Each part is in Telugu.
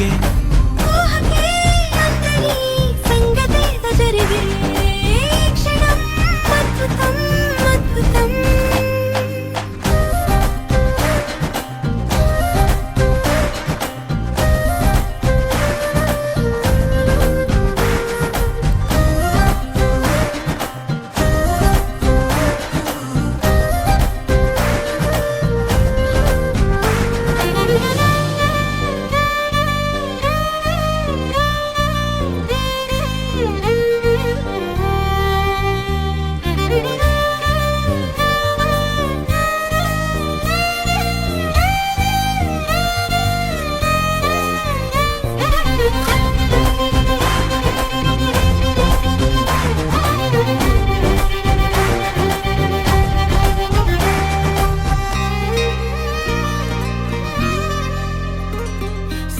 వెలిగే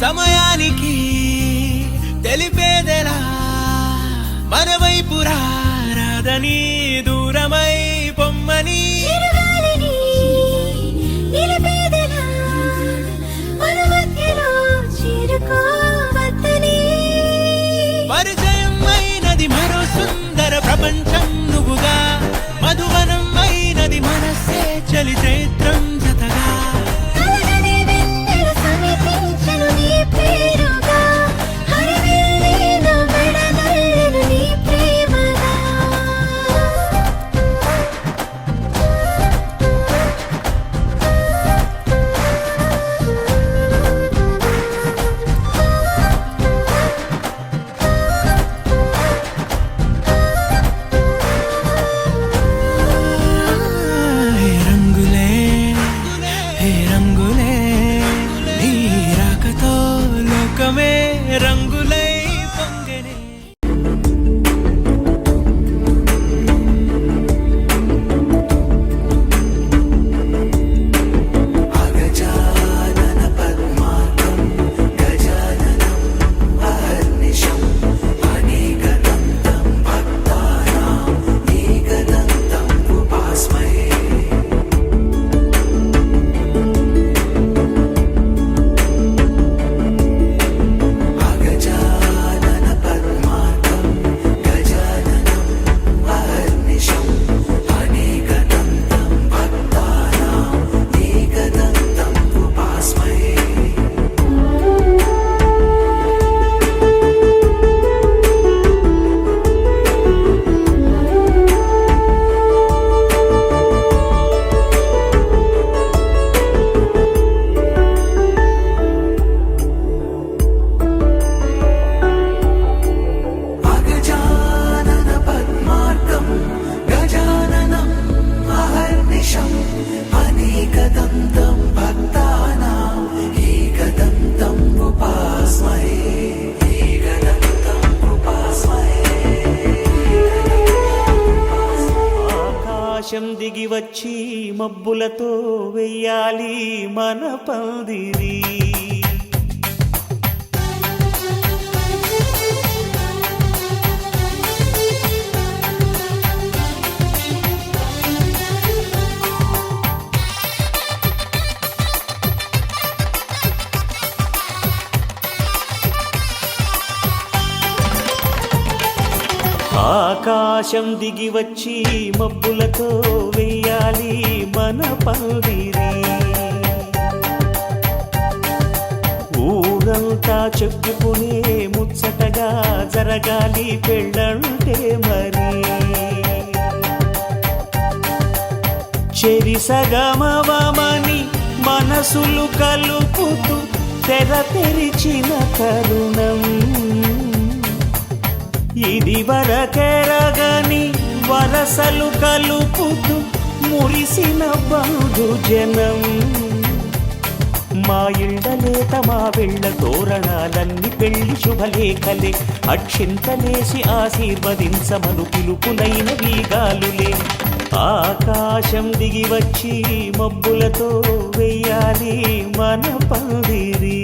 సమయానికి తెలిపేదెలా మన వైపు రాదని దూరమై పొమ్మని పరిచయం అయినది మరో సుందర ప్రపంచం నువ్వుగా మధువనం అయినది మనసే చలి చైత్రం జతగా రంగులై పొంగనే అగజానన పద్మార్కం గజాననం అహర్నిశం అనేకదంతం భక్తానాం ఏకదంతం ఉపాస్మహే ఆకాశం దిగి వచ్చి మబ్బులతో వెయ్యాలి మన పందిరి ఆకాశం దిగి వచ్చి మబ్బులతో వెయ్యాలి మన పందిరి ఊరంతా చెప్పుకునే ముచ్చటగా జరగాలి పెళ్ళంటే మరి చెరిసగమవమని మనసులు కలుపుతూ తెర తెరిచిన తరుణం ఇది వరకెరగని వరసలు కలుపుతూ మురిసిన బంధుజనం మా ఇళ్ళలేత మా వెళ్ళ తోరణాలన్నీ పెళ్లి శుభలేఖలే అక్షింతలేసి ఆశీర్వదించమను పిలుపునైన వీగాలులే ఆకాశం దిగి వచ్చి మబ్బులతో వెయ్యాలి మన పందిరి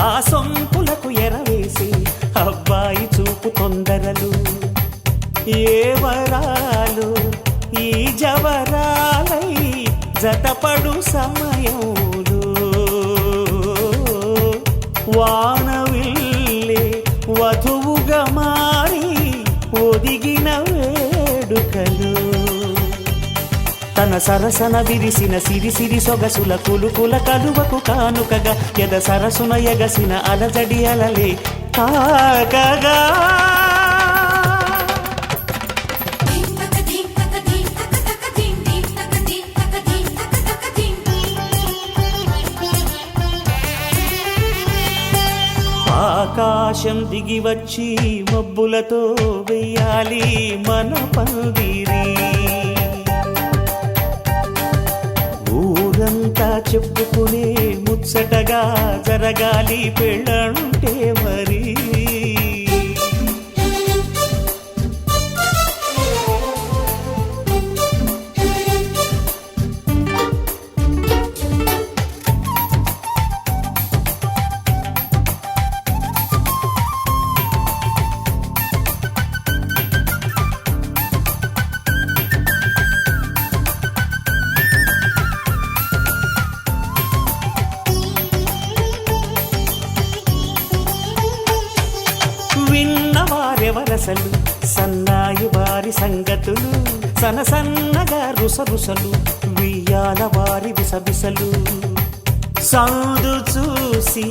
ఆ సొంపులకు ఎరవేసి అబ్బాయి చూపు తొందరలు ఏ వరాలు ఈ జవరాలై జతపడు సమయంలో వానవిల్లే వధువుగా మారి ఒదిగిన వేడుకలు తన సరసన విరిసిన సిరిసిరి సొగసుల కులుకుల కలువకు కానుకగా ఎద సరసున ఎగసిన అలజడి అలలే తాకగా ఆకాశం దిగి వచ్చి మబ్బులతో వెయ్యాలి మన పందిరి ఊరంతా చెప్పుకునే ముచ్చటగా జరగాలి పెళ్ళంటే మరి విన్నవారెవరసలు సన్నాయి వారి సంగతులు సనసన్నగా రుసరుసలు వియ్యాల వారి విసవిసలు సందు చూసి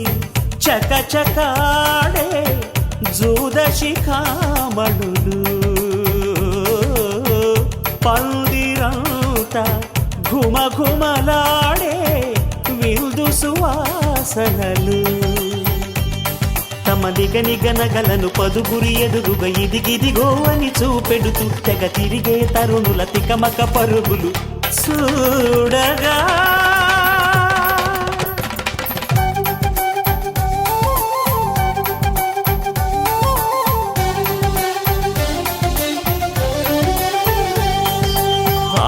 చకచకాడే జూదశిఖామణులు పందిరంతా ఘుమఘుమలాడే విందు సువాసనలు తమ నిగనిగనగలను పదుగురి ఎదురుగా ఇదిగిదిగో అని చూపెడుతూ తెగ తిరిగే తరుణుల తికమక పరుగులు చూడగా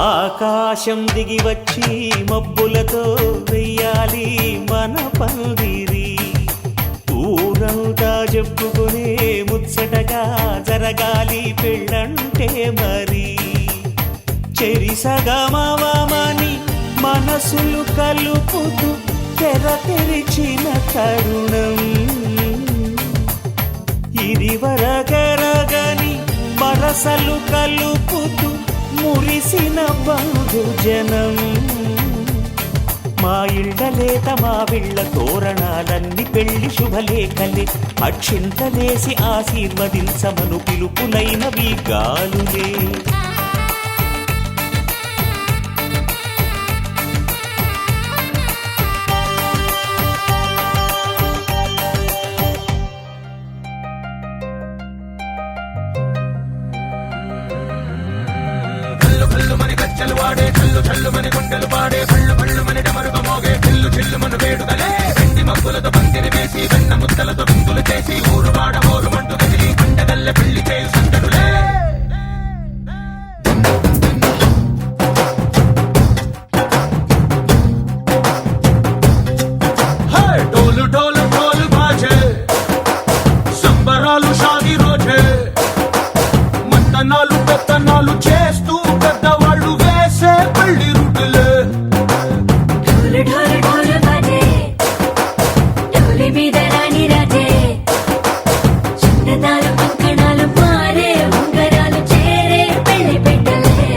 ఆకాశం దిగి వచ్చి మబ్బులతో వెయ్యాలి మన పందిరి ఊరంతా చెప్పుకునే ముచ్చటగా జరగాలి పెళ్ళంటే మరి చెరిసగమవమని మనసులు కలుపుతూ తెర తెరిచిన తరుణం ఇదివరగరగని వరసలు కలుపుతూ మురిసిన బంధుజనం మా ఇళ్ళలేత మా విళ్ళ తోరణాలన్నీ పెళ్లి శుభలేఖలే అక్షింతలేసి ఆశీర్వదించమను పిలుపులైనవి గాలులే గజ్జలు వాడే చల్లు చల్లు మని గుండెలు పాడే పళ్ళు పళ్ళు మని డమరుగ మోగే చిల్లు చిల్లు మన వేడుకలే వెండి మబ్బులతో పందిరి వేసి వెన్న ముద్దలతో విందులు చేసి ఊరు వాడ ఊరు మంటు కదిలి పండగల్లె పెళ్లి చేయు సందడులే డోలు డోలు డోలు బాజే సంబరాలు షాది రోజే మంతనాలు పెత్తనాలు చేస్తూ పెద్దవాళ్ళు వేసే పెళ్లి రుటులే ఢోలు ఢోలు ఢోలు బాజే ఢోలి మీద రాణి రాజే చిన్నదాలు కంకణాలు మారే ఉంగరాలు చేరే పెళ్లి పెట్టలే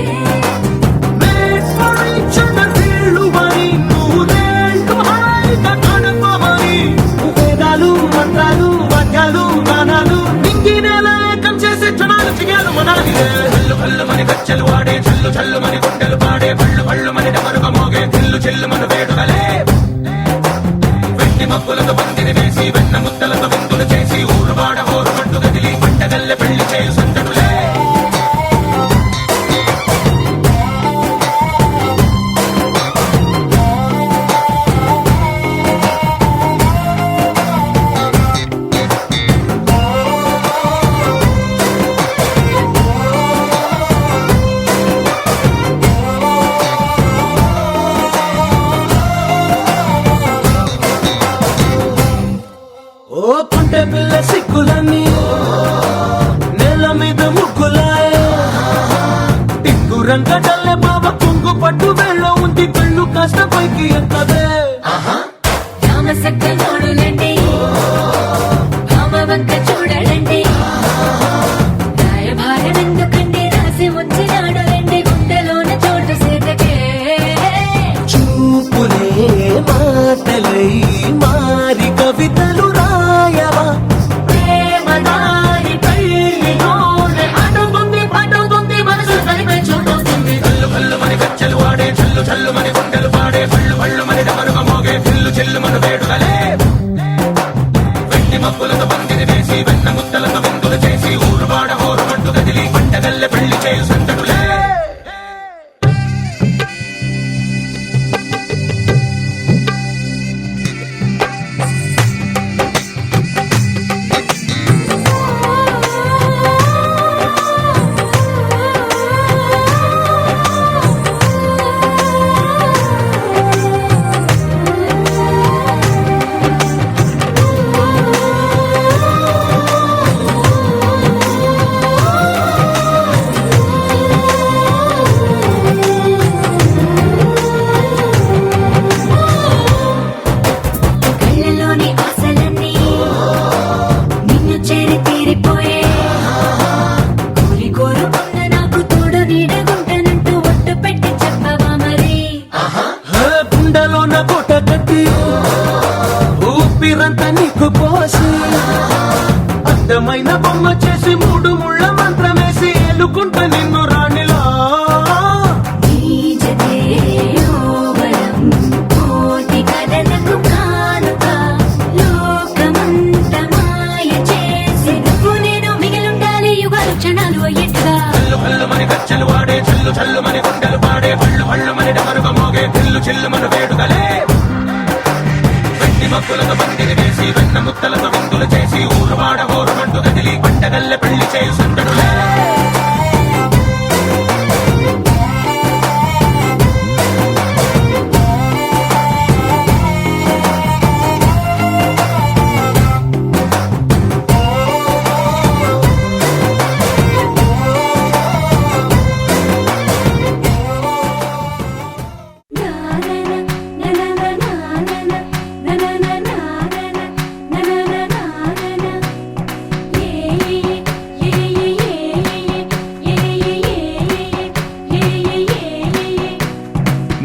చిన్న వీళ్ళు మరి నూరేళ్ళు హాయిగా గడపమని వేదాలు మంత్రాలు వాద్యాలు గానాలు నింగినేల ఏకం చేసే జనాలు చిగాలు మనాలి కళ్ళు కళ్ళు మని గజ్జలు వాడే చల్లు చల్లు మని గుండెలు పాడే పళ్ళు పళ్ళు మని డమరుగ మోగే చిల్లు చిల్లు మన వేడుకలే వెండి మబ్బులతో పందిరి వేసి వెన్న ముద్దలతో విందులు చేసి ఊరు వాడ ఊరు మంటు కదిలి పంటగల్లె పెళ్లి చేయు సందడులే ఓ కొంటె పిల్ల సిక్కులన్నీ నేల మీద ముగ్గులాయే టిక్కు రంగడల్లే బాబా కుంగు పట్టు వేళ్ళ ఉంది కళ్ళు కాస్త పైకి ఎక్కదే రామసక్క నోడులండి భామవంక చూడడండి రాయభారమెందుకండి రాసి ఉంచినాడు రండి గుండెలోన చోటు సేతకే చూపులే మాటలై మారి కవితలు రాయవా ప్రేమదారి పెళ్లిలోనే అడుగుంది పడుతుంది మనసు కలిపే చూడుతుంది కళ్ళు కళ్ళు మని గచ్చలు వాడే చల్లు చల్లు మని గుండెలు పాడే పళ్ళు పళ్ళు మని డమరుగ మోగే చిల్లు చిల్లు మన వేడుకలే వెండి మబ్బులతో పందిరి వేసి వెన్న ముద్దలతో విందులు చేసి ఊరు వాడ హోరు మంటు కదిలి పంటగల్లె పెళ్లి చేయు సందడులే కళ్ళలోని ఆశలన్నీ నిన్ను చేరి తీరిపోయే కోరి కోరుకున్న నాకు తోడు నీడగుంటనంటూ ఒట్టు పెట్టి చెప్పవా మరి గుండెలోన కోట కట్టి ఊపిరంతా నీకు పోసి అందమైన బొమ్మ చేసి మూడు ముళ్ళ మంత్రమేసి ఎలుకుంట నిన్ను రాణిలా నీజతే యోవరం కోటి కలలకు కానుక లోకమంత మాయ చేసి నువ్వు నేను మిగిలుండాలి యుగాలు క్షణాలు అయ్యేట్టుగా కళ్ళు కళ్ళు మని గచ్చలు వాడే చల్లు చల్లు మని గుండెలు పాడే పళ్ళు పళ్ళు మని డమరుగ మోగే చిల్లు చిల్లు మన వేడుకలే వెండి మబ్బులతో పందిరి వేసి వెన్న ముద్దలతో విందులు చేసి ఊరు వాడ హోరు మంటు కదిలి పంటగల్లె పెళ్లి చేయు సందడులే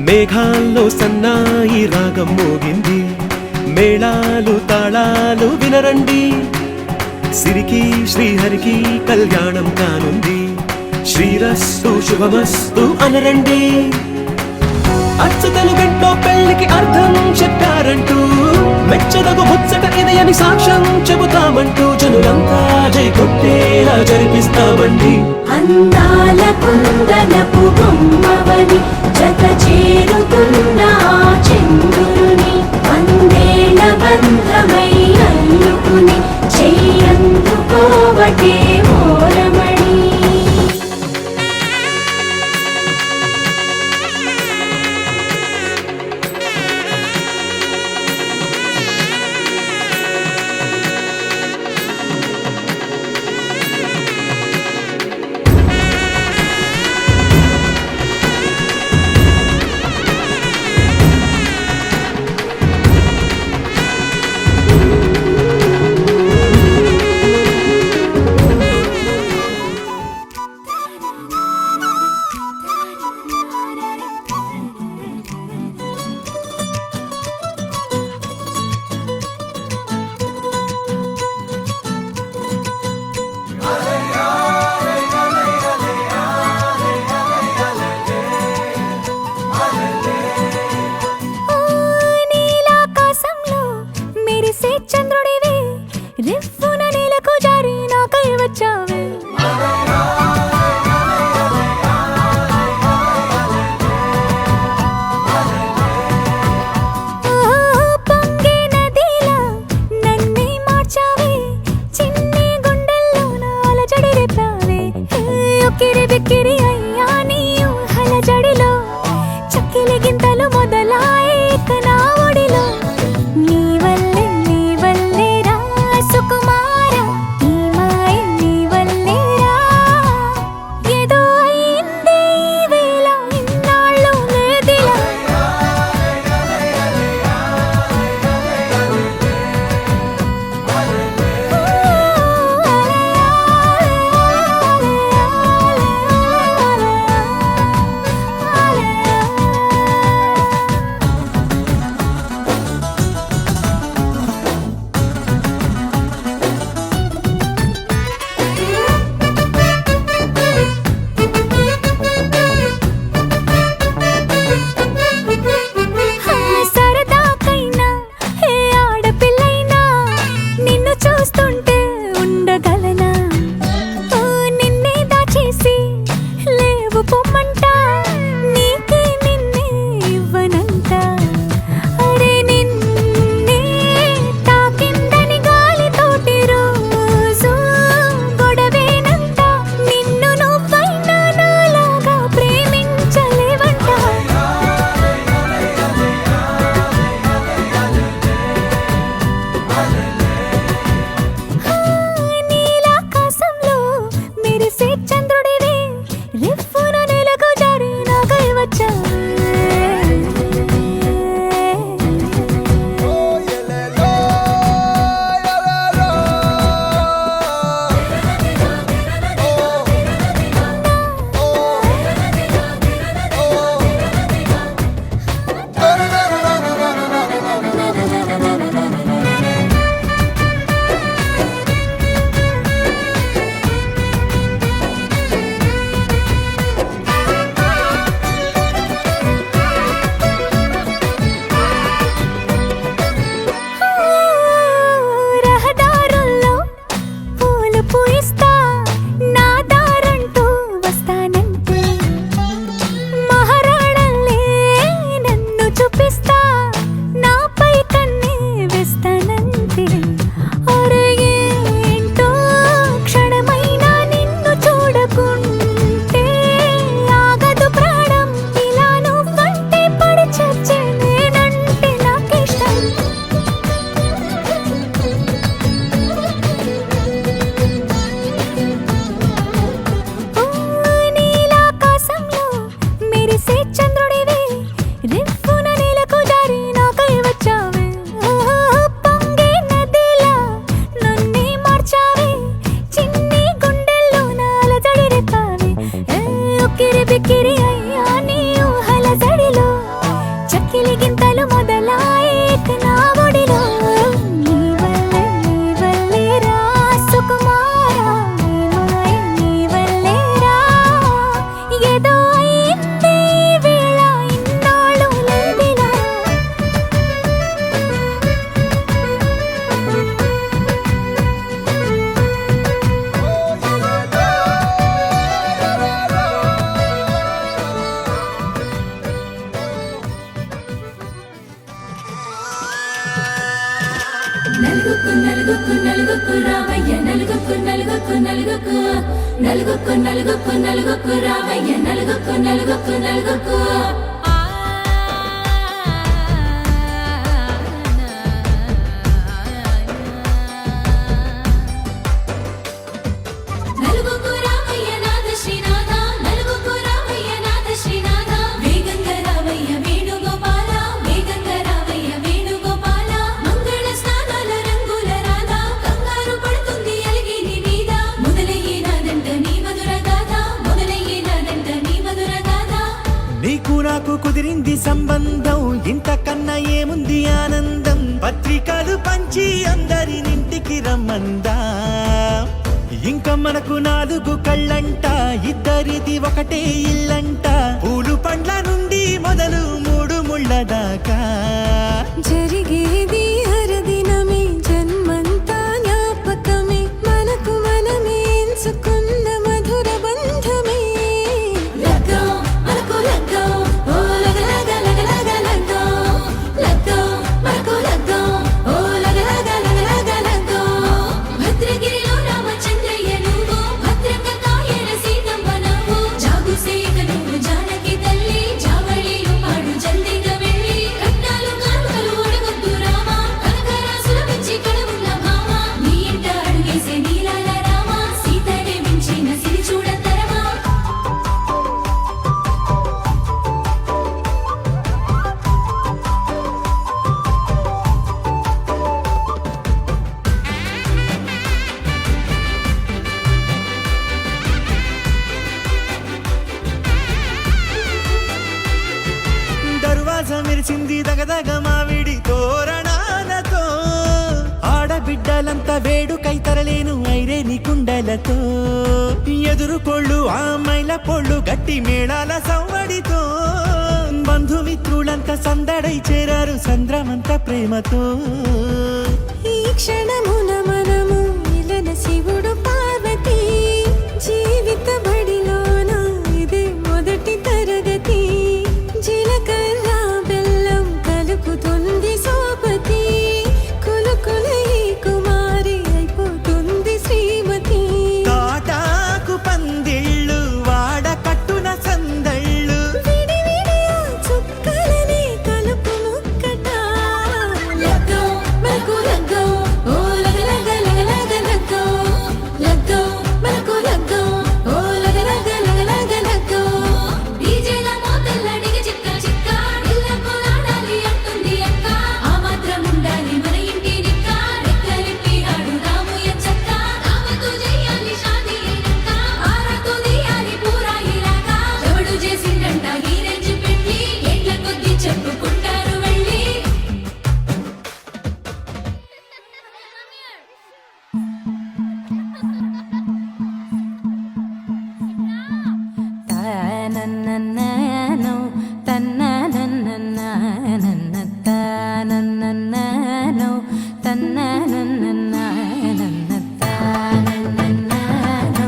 మేఘాల్లో సన్నాయి రాగం మోగింది మేళాలు తాళాలు వినరండి సిరికి శ్రీహరికి కళ్యాణం కానుంది శ్రీరస్తు శుభమస్తు అనరండి అచ్చతలు గంటో పెళ్లికి అర్థం చెప్పారంటూ మెచ్చదగు ముచ్చట ఇది అని సాక్ష్యం చెబుతామంటూ జనులంతా జై కొట్టేలా జరిపిస్తామండి అందాల కుందనపు బొమ్మవని జత చేరుతున్న ఆ చంద్రుని వందేల బంధమై అల్లుకుని చెయ్యందుకోవటే మోరమణి నలుగుకు నలుగుకు నలుగుకు రావయ్య నలుగుకు నలుగుకు నలుగుకు నలుగుకు రావయ్య నాథ శ్రీనాథ నలుగుకు రావయ్య నాథ శ్రీనాథ వేగంగా రావయ్య వేణుగోపాల వేగంగా రావయ్య వేణుగోపాల మంగళ స్నానాల రంగుల రాధ కంగారు పడుతుంది అలిగి నీ మీద మొదలయ్యేనాదంట నీ మధుర గాథ మొదలయ్యేనాదంట నీ మధుర గాథ నీకు నాకు కుదిరింది సంబంధం ఇంతకన్నా ఏముంది ఆనందం పత్రికలు పంచి అందరినింటికి రమ్మందా ఇంకా మనకు 4 కళ్ళంట ఇద్దరిది ఒకటే ఇల్లంట పూలు పండ్ల నుండి మొదలు 3 ముళ్ళ దాకా జరిగేది హరదినమే జన్మంతా జ్ఞాపకమే మనకు మనమే ఎంచుకున్న మధుర బంధమే లగ్గో మనకు లగ్గో ఓ లగ లగ లగ లగ లగ్గో లగ్గో మనకు లగ్గో ఓ లగ లగ లగ లగ లగ్గో భద్రగిరిలో రామచంద్రయ్య నువ్వు భద్రంగా కాయన సీతమ్మ నువ్వు జాగు సేక నువ్వు జానకి తల్లి జావళిలో పాడు జల్దిగా వెళ్ళి కట్నాలు కానుకలు అడగొద్దు రామా కనకరాసుల మించి కడవుల భామ నీ ఇంట అడుగేసే నీలాల రామ సీతనే మించిన సిరి చూడతరమా దర్వాజ మెరిసింది దగదగ మావిడి తోరణాలతో ఆడబిడ్డలంతా వేడుకై తరలేను ఐరేని కుండలతో ఎదురుకోళ్ళు ఆ మైల పొళ్ళు గట్టి మేళాల సవ్వడితో బంధుమిత్రులంతా సందడై చేరారు సంద్రమంత ప్రేమతో ఈ క్షణమున మనము ఇలన శివుడు పార్వతి జీవిత బడిలోన ఇదే మొదటి తరగతి జీలకర్ర బెల్లం కలుపుతుంది సోపతి కులుకుల ఈ కుమారి అయిపోతుంది శ్రీమతి కాటాకు పందిళ్ళు వాడ కట్టున సందళ్ళు విడి విడియా చుక్కలనే కలుపు ముక్కట లగ్గో మనకు లగ్గో ఓ లగ లగ లగ లగ లగ్గో లగ్గో మనకు లగ్గో ఓ లగ లగ లగ లగ లగ్గో డీజేల మోతల్ల డిగ చిక్క చిక్క ఇళ్ళకు నాడాలి అంటుంది అక్క ఆ మాత్రం ఉండాలి మన ఇంటి నిక్క రెక్కలిప్పి ఆడు రామయ్య చక్క రామతో చేయాలి షాదీ అయినక్క ఆరాతో తీయాలి పూరాయిలాగా ఎవడు చేసిండంట ఈ రేంజ్ పెట్టి ఎట్ల కొద్ది చెప్పుకుంటారు వెళ్ళి తానన్నననో తన్ననన్నననన్న తానన్నననో తన్ననన్నననన్న తానన్నననో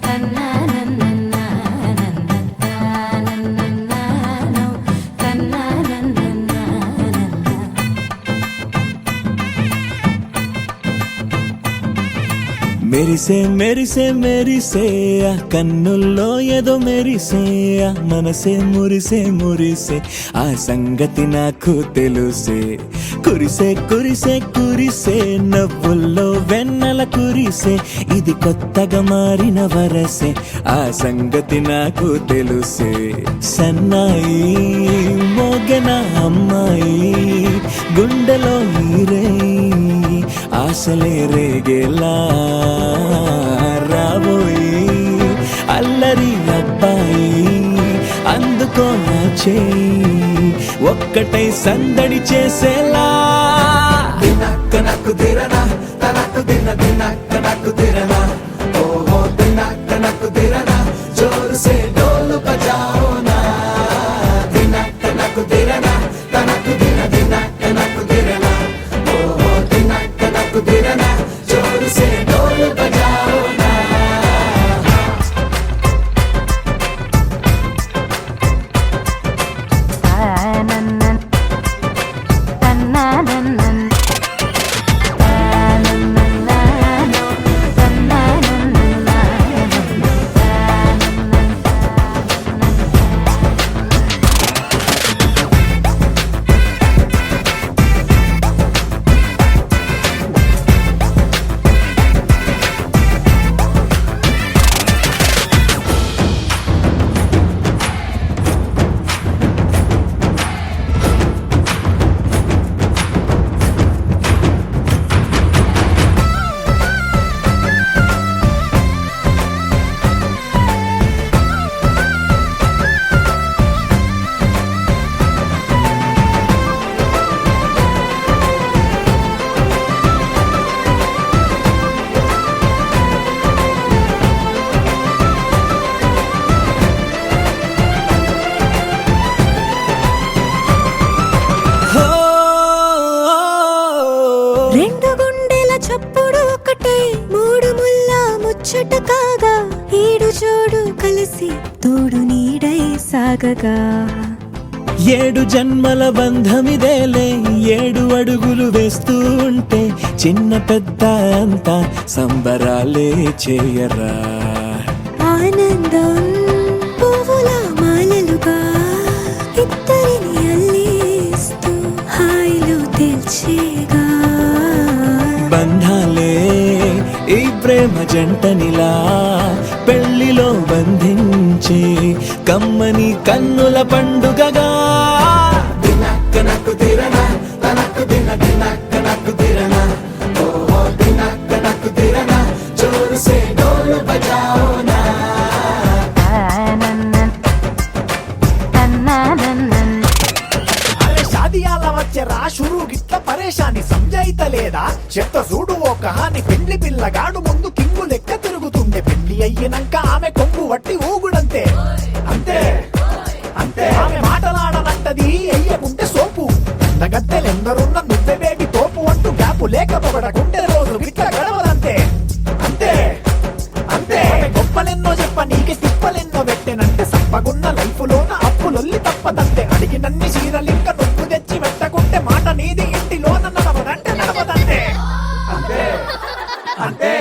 తన్ననన్నననన్న తానన్నననో తన్ననన్నననన్న మెరిసే మెరిసే మెరిసే ఆ కన్నుల్లో ఏదో మెరిసే ఆ మనసే మురిసే మురిసే ఆ సంగతి నాకు తెలుసే కురిసే కురిసే కురిసే నవ్వుల్లో వెన్నెల కురిసే ఇది కొత్తగా మారిన వరసే ఆ సంగతి నాకు తెలుసే సన్నాయి మోగన అమ్మాయి గుండెలో ఈరే ఆశలే రేగేలా రాబోయి అల్లరి అబ్బాయి అందుకో నా చేయి ఒక్కటై సందడి చేసేలా దినక్క నాకు దిరనా తనకు దిన దినక్క నాకు దిరనా ఓహో దినక్క నాకు దిరనా జోరు సే డోలు బజాओ నా దినక్క నాకు దిరనా తనకు దిన దినక్క నాకు దిరనా ఓహో దినక్క నాకు దిరనా జోరు సే డోలు బజాओ నా ఒకటై మూడు ముల్ల ముచ్చట కాగా ఈడు జోడు కలిసి తోడు నీడై సాగగా ఏడు జన్మల బంధమిదేలే ఏడు అడుగులు వేస్తూ ఉంటే చిన్న పెద్ద అంతా సంబరాలే చేయరా ఆనందం పువ్వుల మాలలుగా ఇద్దరిని అల్లేస్తూ హాయిలో తెల్చేగా బంధాలే ఈ ప్రేమ జంటనిలా పెళ్లిలో బంధించి కమ్మని కన్నుల పండుగగా దినక్కనకు తిరనా తనకు దిన దినక్కనకు తిరనా ఓహో దినక్కనకు తిరనా జోరు సే డోలు బజాओ నా అరే షాదియాల వచ్చెరా షురూ గిట్ల పరేషాని సంజాయితలేదా చెత్త చూడు ఓ కహాని పెళ్లి పిల్లగాడు ముందు కింగు లెక్క తిరుగుతుండే పెళ్లి అయ్యినంక ఆమె కొంగు వట్టి ఊగుడంతే అంతే అంతే ఆమె మాటలాడనంటది అయ్యకుంటే సోపు నగద్దెలెందరున్న నువ్వెవేవి తోపు అంటూ గ్యాపు లేకపోవడకుంటే రోజు గిట్ల గడవదంతే అంతే అంతే ఆమె గొప్పలెన్నో చెప్ప నీకే తిప్పలెన్నో పెట్టెనంటే సప్పగున్న లైఫ్ లోన అప్పులొల్లి తప్పదంతే అడిగినన్ని చీరలింక నువ్వు తెచ్చి పెట్టకుంటే మాట నీది ఇంటిలోన నడవదంటే నడవదంతే అంతే అంతే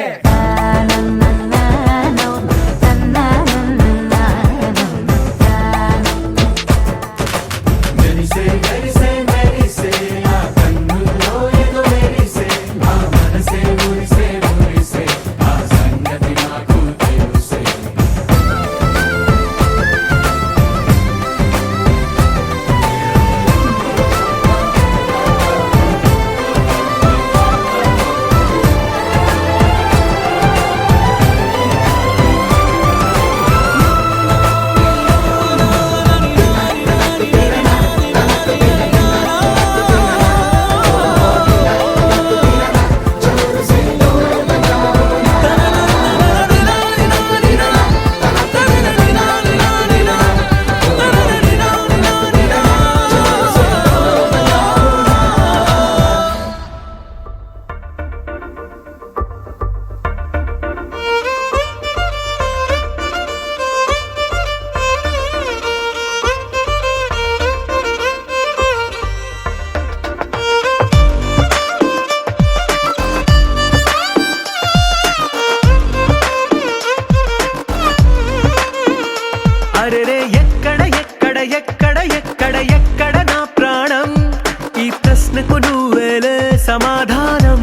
అరెరే ఎక్కడ ఎక్కడ ఎక్కడ ఎక్కడ ఎక్కడ నా ప్రాణం ఈ ప్రశ్నకు నువ్వేలే సమాధానం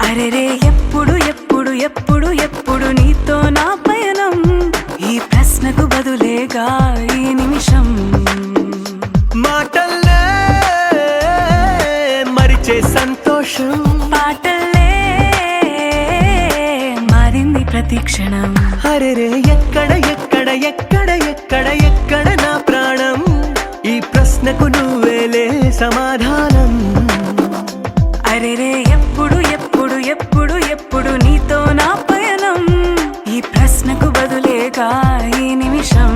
అరెరే ఎప్పుడు ఎప్పుడు ఎప్పుడు ఎప్పుడు నీతో నా పయనం ఈ ప్రశ్నకు బదులేగా ఈ నిమిషం మాటల్లే మరిచే సంతోషం పాటలే మారింది ప్రతి క్షణం అరెరే ఎక్కడ ఎక్కడ ఎక్కడ ఎక్కడ ఎక్కడ నా ప్రాణం ఈ ప్రశ్నకు నువ్వేలే సమాధానం అరెరే ఎప్పుడు ఎప్పుడు ఎప్పుడు ఎప్పుడు నీతో నా పయనం ఈ ప్రశ్నకు బదులేగా ఈ నిమిషం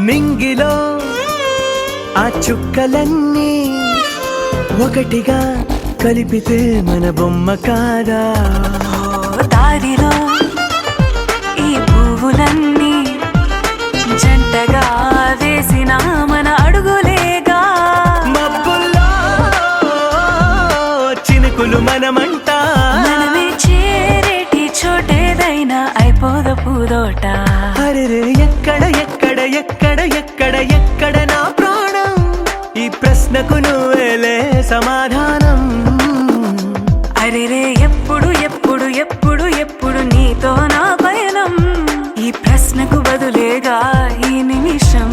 నింగిలో ఆ చుక్కలన్నీ ఒకటిగా కలిపితే మన బొమ్మ కాదా దారిలో ఈ పువ్వులన్నీ జంటగా వేసిన మన అడుగులేగా మబ్బుల్లో చినుకులు మనమంట మనమే చేరేటి చోటేదైనా అయిపోద పూదోట అరెరే ఎక్కడ ఎక్కడ ఎక్కడ ఎక్కడ ఎక్కడ నా ప్రాణం ఈ ప్రశ్నకు నువ్వేలే సమాధానం అరెరే ఎప్పుడు ఎప్పుడు ఎప్పుడు ఎప్పుడు నీతో నా పయనం ఈ ప్రశ్నకు బదులేగా ఈ నిమిషం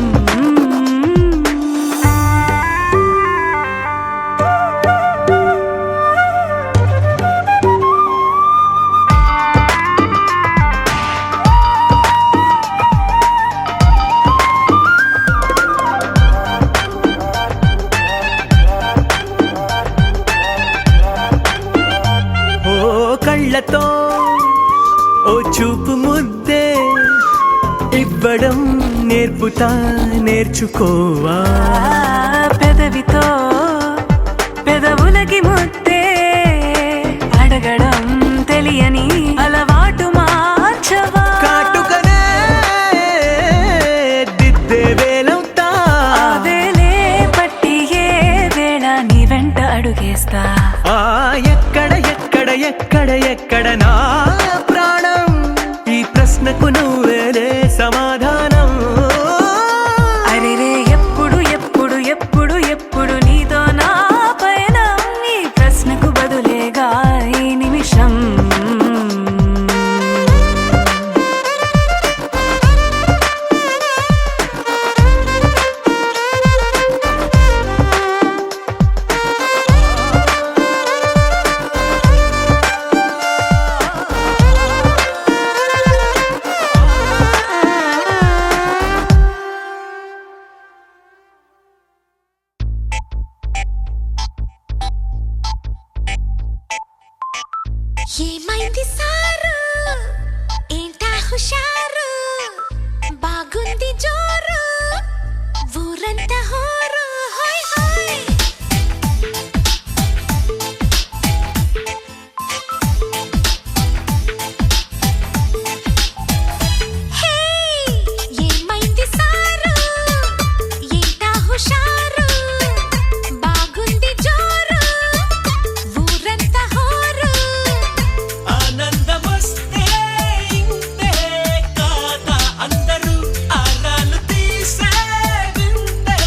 కళ్ళతో ఓ చూపు ముద్దే ఇవ్వడం నేర్పుతా నేర్చుకోవా పెదవితో పెదవులకి ముద్దే అడగడం తెలియని అలవాటు మార్చవా కాటుకనే దిద్దే వేలవుతా వేలే పట్టి ఏ వేళ నీ వెంట అడుగేస్తా ఆ ఎక్కడ ఎక్కడ ఎక్కడ ఎక్కడ నా ప్రాణం ఈ ప్రశ్నకు నువ్వేలే సమాధానం అరెరే ఎప్పుడు ఎప్పుడు ఎప్పుడు ఎప్పుడు నీతో నా పయనం ఈ ప్రశ్నకు బదులేగా ఈ నిమిషం ఏమైంది సారు ఏంటా హుషారు బాగుంది జోరు ఊరంతా హోరు హోయ్ హోయ్ హే ఏమైంది సారు ఏంటా హుషారు బాగుంది జోరు ఊరంతా హోరు ఆనందమొస్తే ఇంతే కాదా అందరూ ఆరాలు తీసే వింతే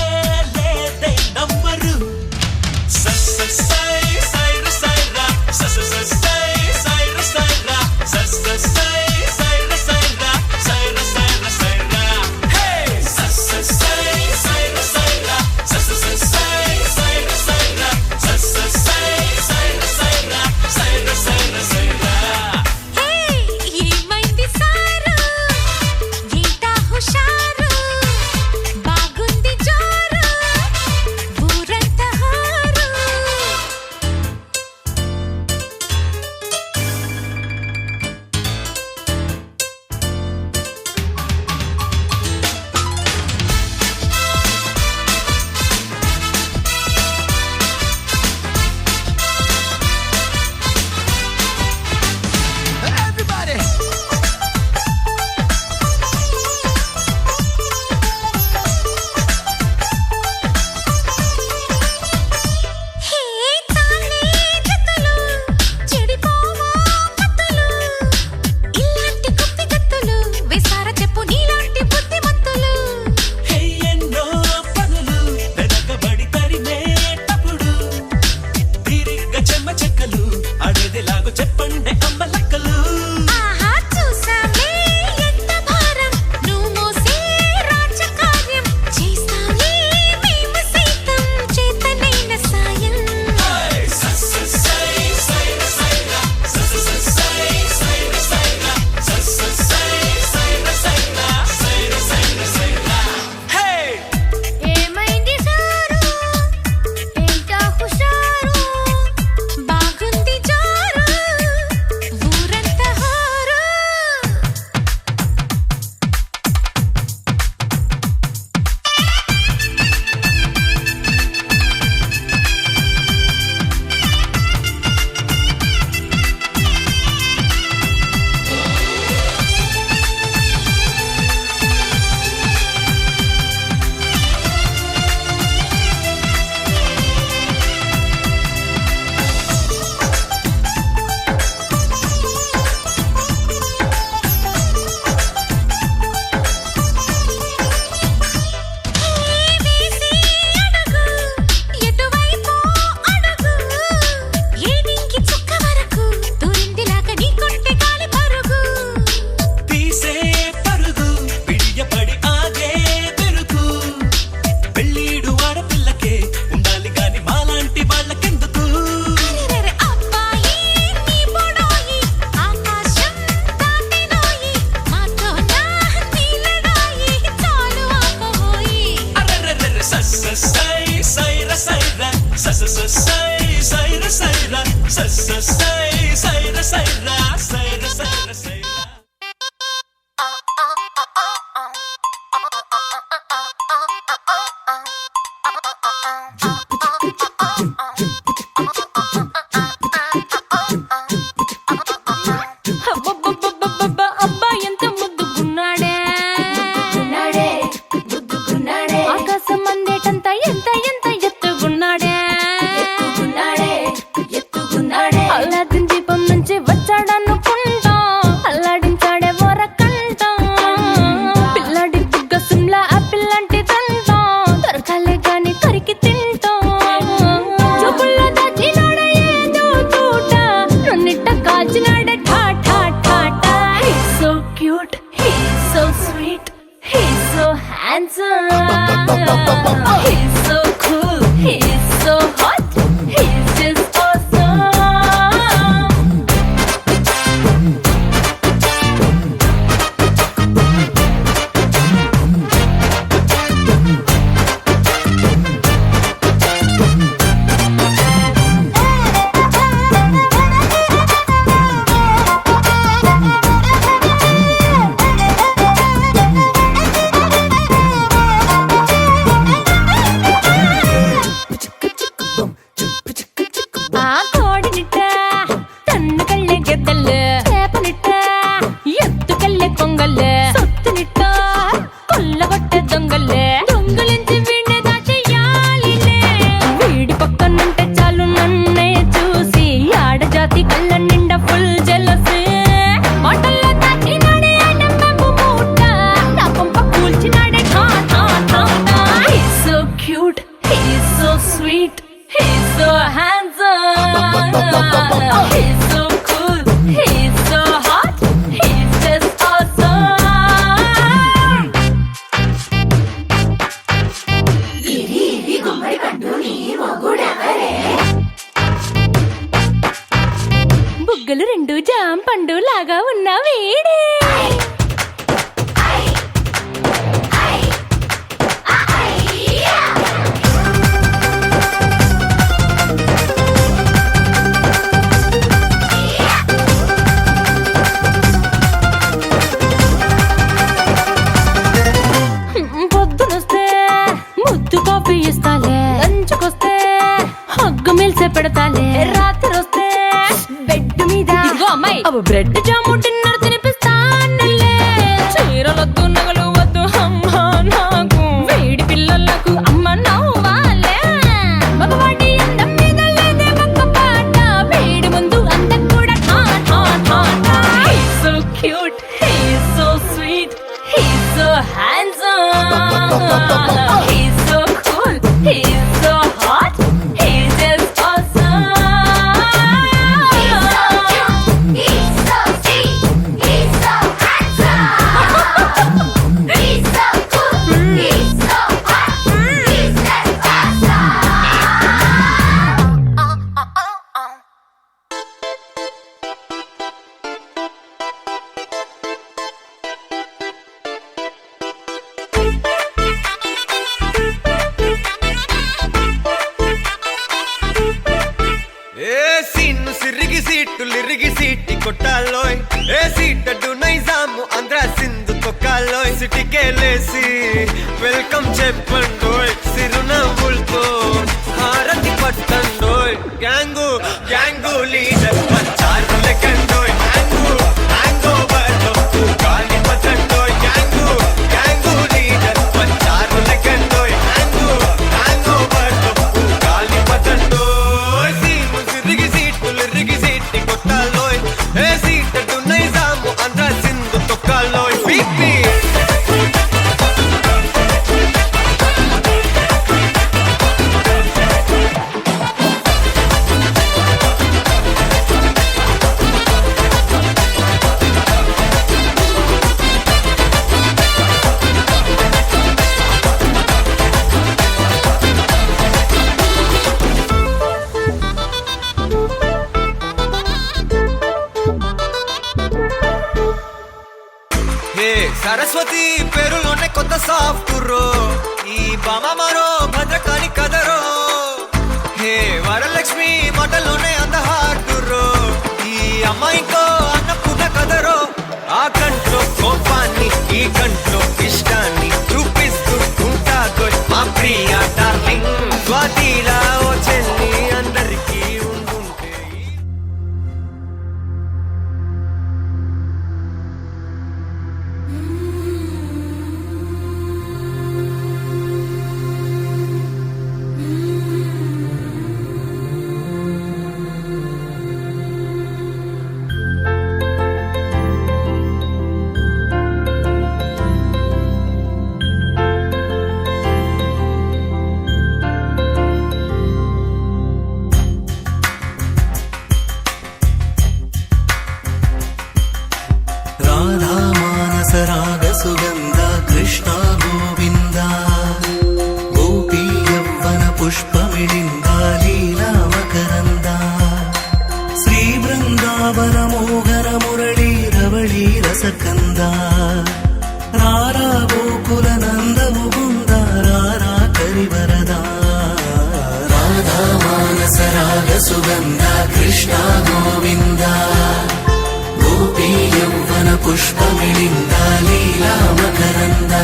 handsome. He's so cool, he's so hot, he's just awesome. ఆ కోడినిట్ట తన్ను కళ్ళే గెద్దల్లు చేపనిట్ట ఎత్తు కళ్ళే కొంగల్లు సొత్తునిట్ట కొల్లగొట్టే దొంగల్లే దొంగలించి వీణ్ణి దాచేయాలిలే వీడి పక్కనుంటే చాలు నన్నే చూసి ఆడజాతి కళ్ళ నిండా ఫుల్ జెలసీ మాటల్లో దాచినాడే ఆయన మెంబు మూట నా కొంప కూల్చినాడే ఠా ఠా ఠా ఠా. He's so cute, he's so sweet, he's so handsome. He's so cool, he's so hot, he's just awesome. బుగ్గలు రెండు జాం పండు లాగా ఉన్న వీడే పొద్దునొస్తే ముద్దు కాఫీ ఇస్తాలే లంచ్కొస్తే హగ్గు మిల్సే పెడతాలే రాత్రి వస్తే బెడ్ మీద ఇదిగో అమ్మాయి అవి బ్రెడ్ జాము డిన్నర్ తినిపిస్తానులే చీరలొద్దు నగలు వద్దు అమ్మా నాకు వేడి పిల్లలకు అమ్మ నవ్వాలే మగవాడి అందం మీద లేదే ఒక్క పాట వేడి ముందు అందం కూడా ఠా ఠా ఠా ఠా. He's so cute, he's so sweet, he's so handsome. He's so cool, he's so hot, he's just awesome. He's so cute, he's so sweet, he's so handsome. He's so cool, he's so hot, he's just awesome. ఏ సీన్ను సిరిగి సీట్లు ఇరిగి సీటి కొట్టాలోయ్ ఏ సీటడు నైజాము ఆంధ్ర సింధు తొక్కాలోయ్ సిటికేలేసి వెల్కమ్ చెప్పండోయ్ సిరునవ్వులతో హారతి పట్టండోయ్ గ్యాంగు గ్యాంగు లీడర్ పంచారు లెక్కండోయ్ హ్యాంగు హ్యాంగ్ ఓవర్ గాలి పట్టండోయ్ గ్యాంగు గ్యాంగు లీడర్ పంచారు లెక్కండోయ్ హ్యాంగు హ్యాంగ్ ఓవర్ గాలి పట్టండోయ్ సీను సిరిగి సీట్లు ఇరిగి సీటి కొట్టాలోయ్ ఏ సీటడు నైజాము ఆంధ్ర సింధు తొక్కాలోయ్ బీపీ హే సరస్వతి పేరులోనే కొత్త సాఫ్ట్ రో ఈ బామ మరో భద్రకాళి కదరో హే వరలక్ష్మి మాటలోనే అంద హార్ట్ రో ఈ అమ్మాయికో అన్నపూర్ణ కదరో ఆ కంట్లో కోపాన్ని ఈ కంట్లో ఇష్టాన్ని చూపిస్తూ ఉంటాగో మా ప్రియ డార్లింగ్ స్వాతిలా ఓ చెల్లి అందరికీ ఉండుంటే మోహన మురళీ రవళీ రసకంద రారా గోకుల నంద ముకుంద రారా కరివరదా రాధా మానస రాగ సుగంధ కృష్ణ గోవింద గోపీ యౌవన పుష్పమిళింద లీలా మకరంద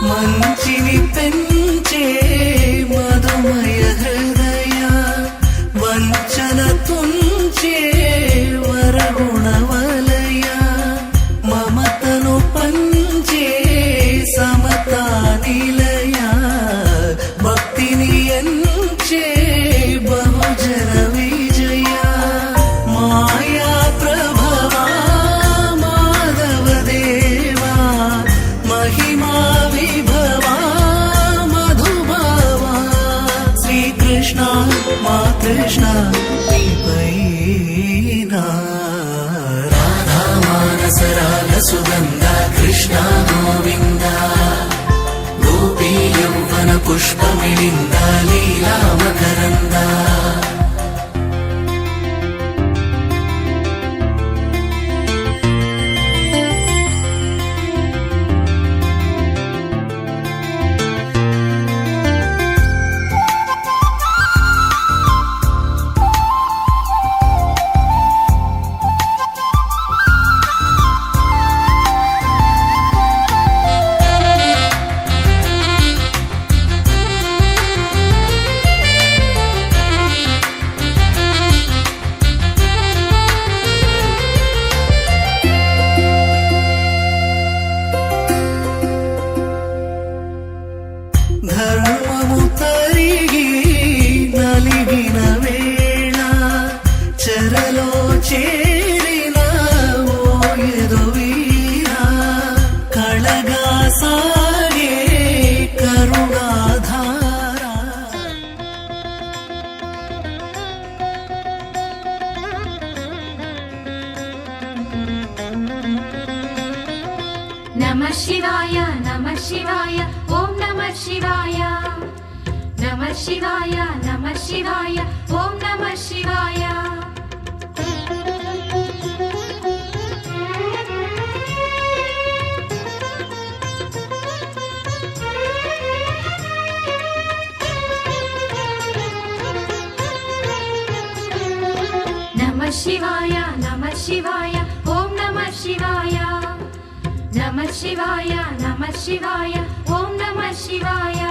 మంచిని పెంచే మధుమయ హృదయ వంచన తుంచే వరగుణవలయ మమతను పంచే సమతా నిలయ భక్తిని ఎంచే బహుజన విజయ మాయా ప్రభవా మాధవ దేవా మహిమా విభవా మధుభావా శ్రీకృష్ణ మా కృష్ణ నీపైనా రాధా మానస రాగ సుగంధ కృష్ణ గోవింద గోపీ యౌవన పుష్పమిళింద లీలా మకరంద ధర్మము తరిగి నలిగిన వేళ చెరలో చేరిన ఓయదు వీర కళగా సాగే కరుణాధార नमः शिवाय नमः शिवाय ॐ नमः शिवाय नमः शिवाय नमः शिवाय ॐ नमः शिवाय नमः शिवाय नमः शिवाय ॐ नमः शिवाय नमः शिवाय नमः शिवाय ॐ नमः शिवाय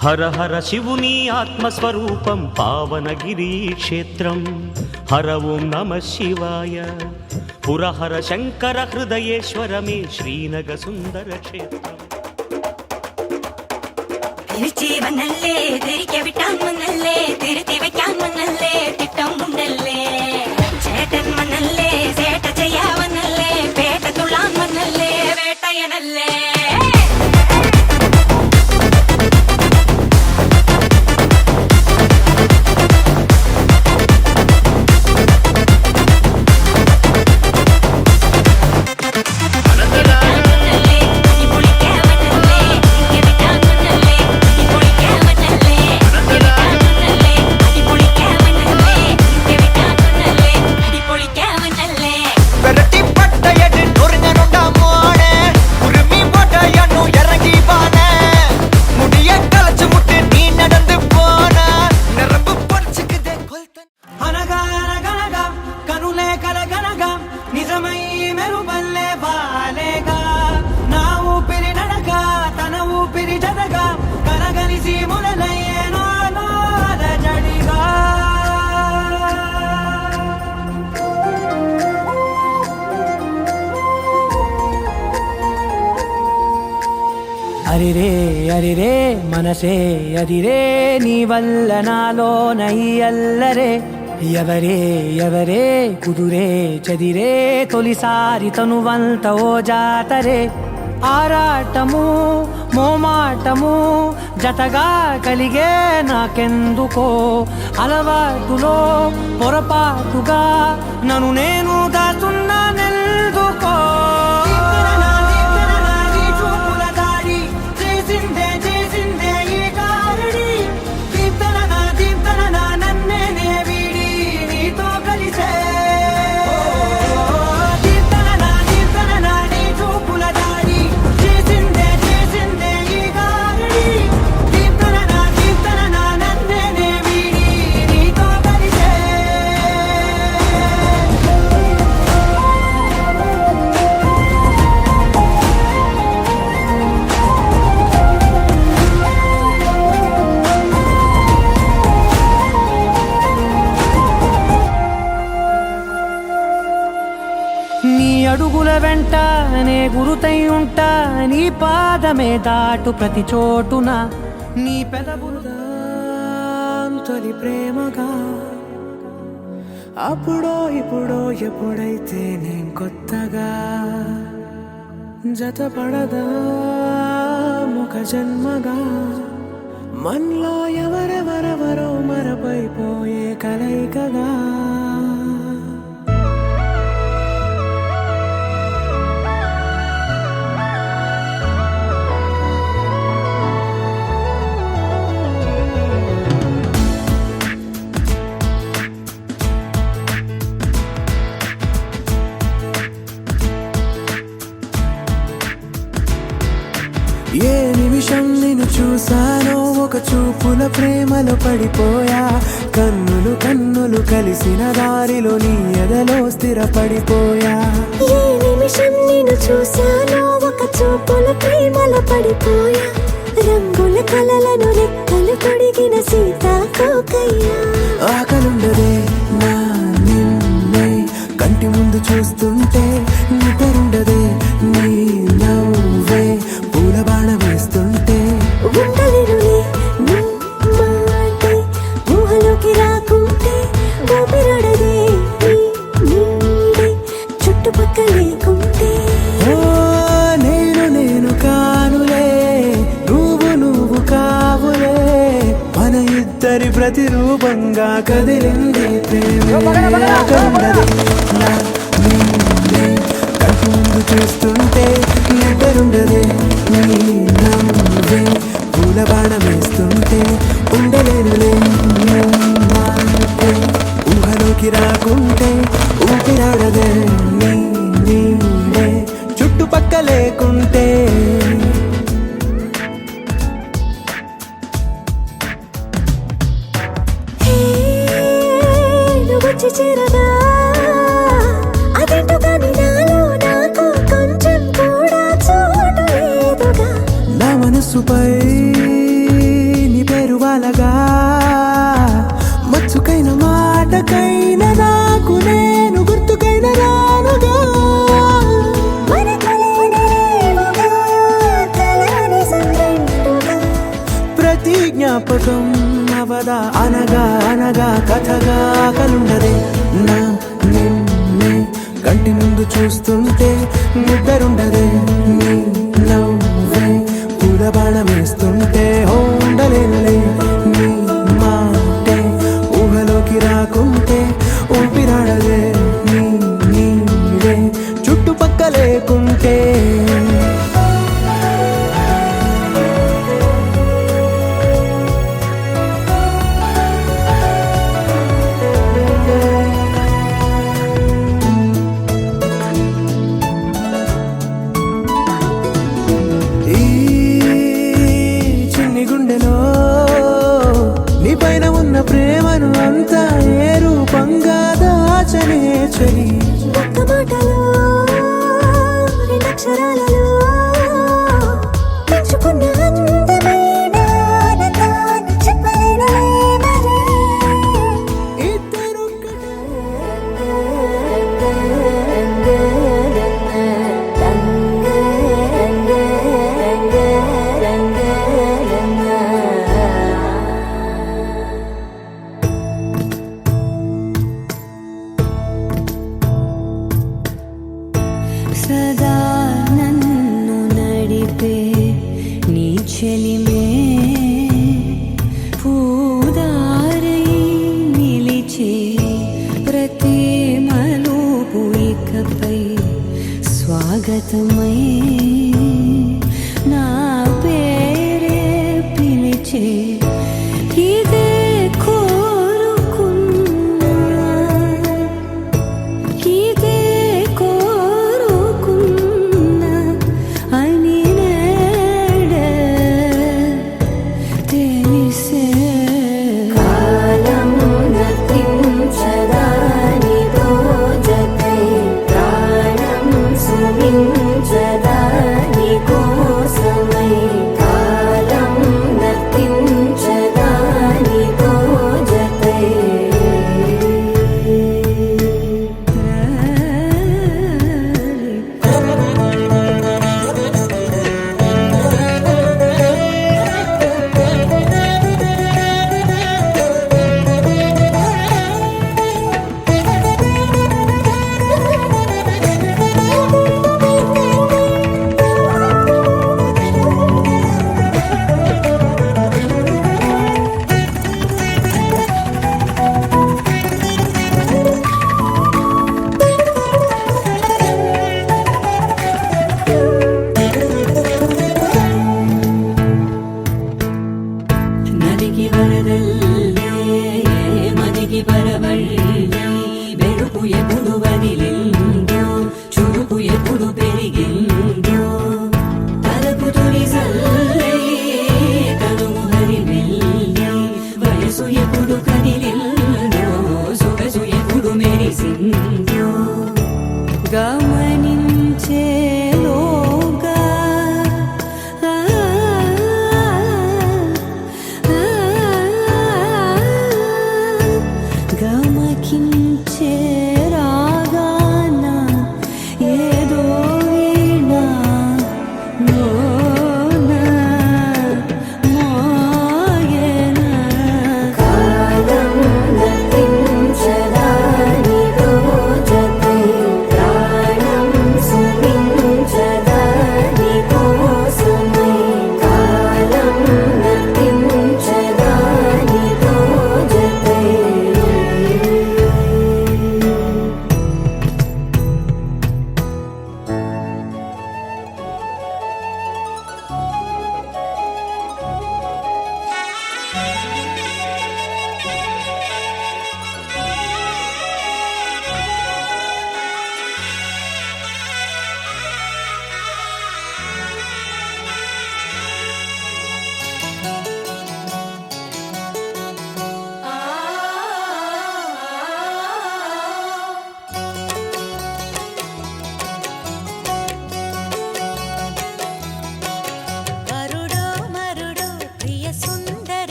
హర హర శివుని ఆత్మస్వరూపం పావనగిరి క్షేత్రం హర ఓం నమ శివాయ పురహర శంకర హృదయేశ్వరమే శ్రీనగ సుందర క్షేత్రం തിരിച്ചീവനല്ലേ തിരികെ വിട്ടാൻ വന്നല്ലേ തിരുത്തി വെക്കാൻ വന്നല്ലേ തിട്ടം ഉണ്ടല്ലേ ചേട്ടൻ വന്നല്ലേ ചേട്ട ചെയ്യാവന്നല്ലേ പേട്ട തുള്ളാൻ വന്നല്ലേ വേട്ടയനല്ലേ பெரட்டி பட்டையடு நொறுங்கனுண்டா மோனே உருமி போட்டையனு இறங்கி வானே முடிய கலச்சு முட்டு நீ நடந்து போன நரம்பு பொறுச்சுக்குதே கொல்தன் అనగా అనగనగా కనులే కలగనగా నిజమై మెరుపల్లే బాలేగా నా ఊపిరి నడక తన ఊపిరి జదగా కలగలిసి మొదలయ్యే నాలో అలజడిగా అరిరే అరిరే మనసే అదిరే నీ వల్ల నాలోనై అల్లరే ఎవరే ఎవరే కుదురే చదిరే తొలిసారి తనువంత ఓ జాతరే ఆరాటము మోమాటము జతగా కలిగే నాకెందుకో అలవాటులో పొరపాటుగా నన్ను నేను దాచున్నానెందుకో నీ అడుగుల వెంట నే గురుతై ఉంటా నీ పాదమే దాటు ప్రతి చోటున నీ పెదవులుగా తొలి ప్రేమగా అప్పుడో ఇప్పుడో ఎప్పుడైతే నేను కొత్తగా జతపడదా ముఖ జన్మగా మనలో ఎవరెవరెవరో మరపైపోయే కలయికగా ఏ నిమిషం నిన్ను చూసానో ఒక చూపుల ప్రేమలో పడిపోయా కన్నులు కన్నులు కలిసిన దారిలో నీ ఎదలో స్థిరపడిపోయా ఏ నిమిషం నిన్ను చూశానో ఒక చూపుల ప్రేమలో పడిపోయా రంగుల కలలను రెక్కలు తొడిగిన సీతాకోకయ్యా ఆకలుండదే నా నిన్నే కంటి ముందు చూస్తుంటే నిద్రుండదే నీ నవ్వే పూల బాణ వేస్తుంటే ఉండలేనులే నీ మాటే ఊహలోకి రాకుంటే ఊపిరాడదే నీ నీడే చుట్టుపక్కల లేకుంటే ఓ నేను కానులే నువ్వు కావులే మన ఇద్దరి ప్రతిరూపంగా కదిలింది ప్రేమే ఆకలుండదే నా నిన్నే కంటి ముందు చూస్తుంటే నిద్రుండదే నీ నవ్వే పూల బాణం వేస్తుంటే ఉండలేనులే నీ మాటే ఊహలోకి రాకుంటే ఊపిరాడదే నీ నీడే చుట్టుపక్క లేకుంటే హే నువ్వు వచ్చి చేరగా అదేంటో కానీ నాలో నాకు కొంచెం కూడా చోటు లేదుగా నా మనసుపై నీ పేరు వాలగా మచ్చుకైన మాటకైన నాకు నేను గుర్తుకైన రానుగా మన కలయికలేవుగా, కలని సంగంటుగా. ప్రతి జ్ఞాపకం అవదా అనగా అనగా కథగా కలుండదే నా నిన్నే కంటి ముందు చూస్తుంటే నిద్రుండదే నీ నవ్వే పూల బాణం వేస్తుంటే ఉండలేనులే నీ మాటే ఊహలోకి రాకుంటే ఊపిరాడదే నీ నీడే చుట్టుపక్క లేకుంటే చెలిమే పూదారై నిలిచే ప్రతి మలుపు ఇకపై స్వాగతమై నా పేరే పిలిచే ఇదే కోరుకున్నా ఇదే కోరుకున్నా అని నేడే తెలిసే కాలం నతించదాని దోజకై ప్రాణం సుమించదా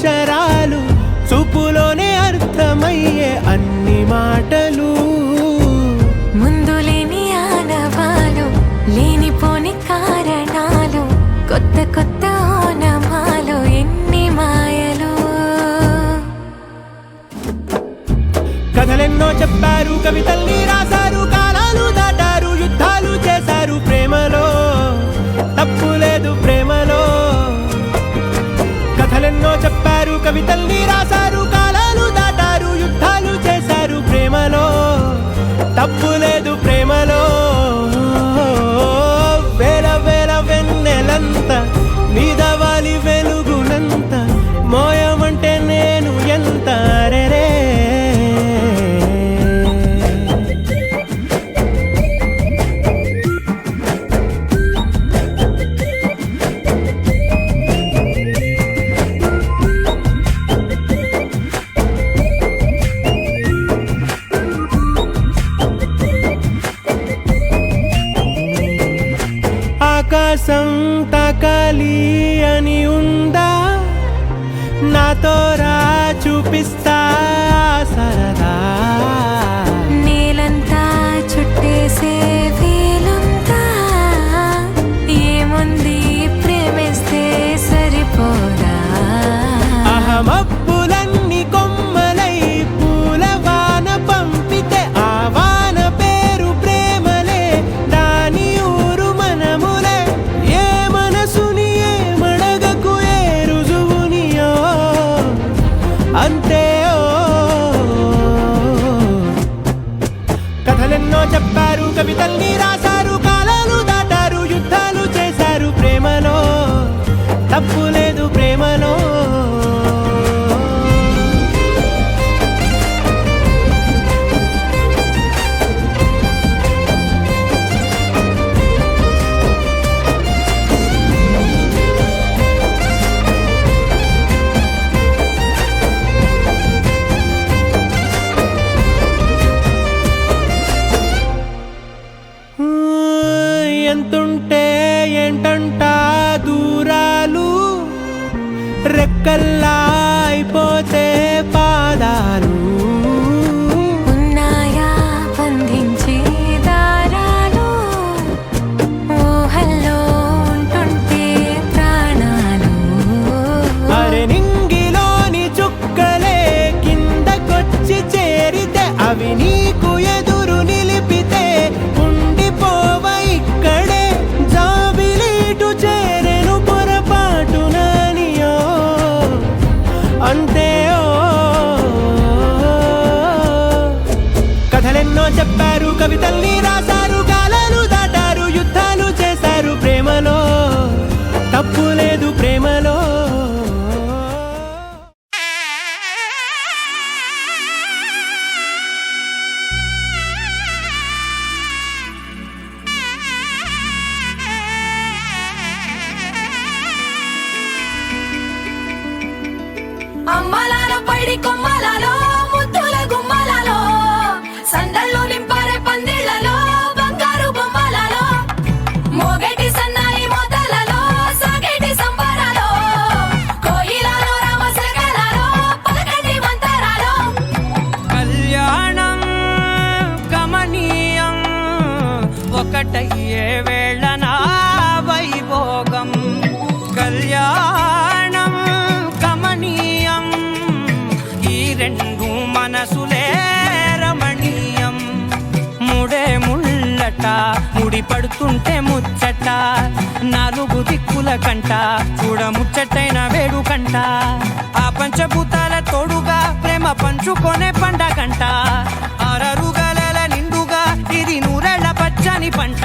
అక్షరాలు చూపులోనే అర్థమయ్యే అన్ని మాటలు ముందు లేని ఆనవాలు లేనిపోని కారణాలు కొత్త కొత్త ఓనమాలు ఎన్ని మాయలు కథలెన్నో చెప్పారు కవితల్ని రాశారు కాలాలు దాటారు యుద్ధాలు చేశారు ప్రేమలో తప్పు లేదు ప్రేమలో కథలెన్నో చెప్పారు కవితల్ని రాశారు కాలాలు దాటారు యుద్ధాలు చేశారు ప్రేమలో తప్పు లేదు ప్రేమలో వేల వేల వెన్నెలంత నీదవాలి వెలుగునంత మోయమంటే నేను ఎంత రే ఆకాశం తాకాలి అని ఉందా నాతో రా చూపిస్తా సరదా నేలంతా చుట్టేసే వేలుంతా ఏముంది ప్రేమిస్తే సరిపోదా అహమప్పులన్నీ కొమ్మలై పూలవాన పంపితే ఆ వాన పేరు ప్రేమలే దాని ఊరు మనములే ఏ మనసుని ఏ మడగకు ఏ రుజువునియో అంతే కథలెన్నో చెప్పారు కవితల్ని రాశారు కాలాలు దాటారు యుద్ధాలు చేశారు ప్రేమలో తప్పు లేదు ప్రేమలో ఎంతుంటే ఏంటంట దూరాలు రెక్కల్లా అయిపోతే పాదాలు ఉన్నాయా బంధించే దారాలు ఊహల్లో ఉంటుంటే ప్రాణాలు అరే నింగిలోని చుక్కలే కిందకొచ్చి చేరితే అవి నీకు ఎదురు నిలిపితే ఉండిపోవ ఇక్కడే జాబిలీటు చేరెను పొరపాటు నానియో అంతే కథలెన్నో చెప్పారు కవితల్ని రాశారు కాలాలు దాటారు యుద్ధాలు చేశారు ప్రేమలో తప్పు లేదు ప్రేమలో అమ్మలాలో పైడి కొమ్మలలో ముద్దుల గుమ్మలలో సందళ్ళు నింపారే పందిళ్లలో బంగారు బొమ్మలలో మోగేటి సన్నాయి మోతలలో సాగేటి సంబరాలో కోయిలలో రామశకలలో పలకటి మంతరాలో కళ్యాణం గమనీయం ఒకటయ్యే వేళ నా వైభోగం కళ్యాణం గమనీయం ఈ రెండు మనసులే రమణీయం ముడే ముళ్ళట ముడి పడుతుంటే ముచ్చట నాలుగు దిక్కుల కంట చూడ ముచ్చటైన వేడుకంట ఆ పంచభూతాల తోడుగా ప్రేమ పంచుకొనే పండగంట ఆరరుగల నిండుగా ఇది నూరెళ్ళ పచ్చని పంట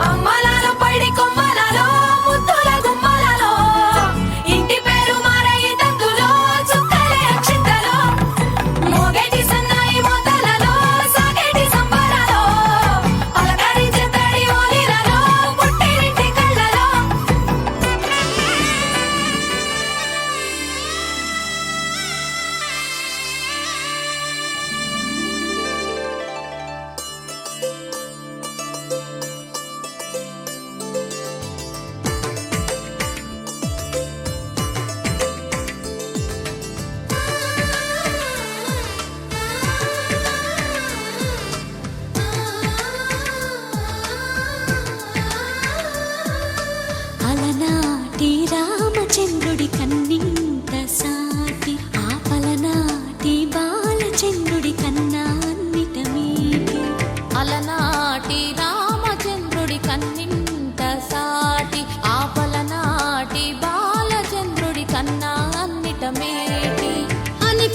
అమ్మలాలో పైడి కొమ్మలలో ముద్దుల గుమ్మలలో ఇంటి పేరు మారయి తందులో చుక్కలే అక్షింతలో మోగేటి సన్నాయి మోతలలో సాగేటి సంబరాలో పలకరించే తడి ఓలిలలో పుట్టినింటి కళ్ళలో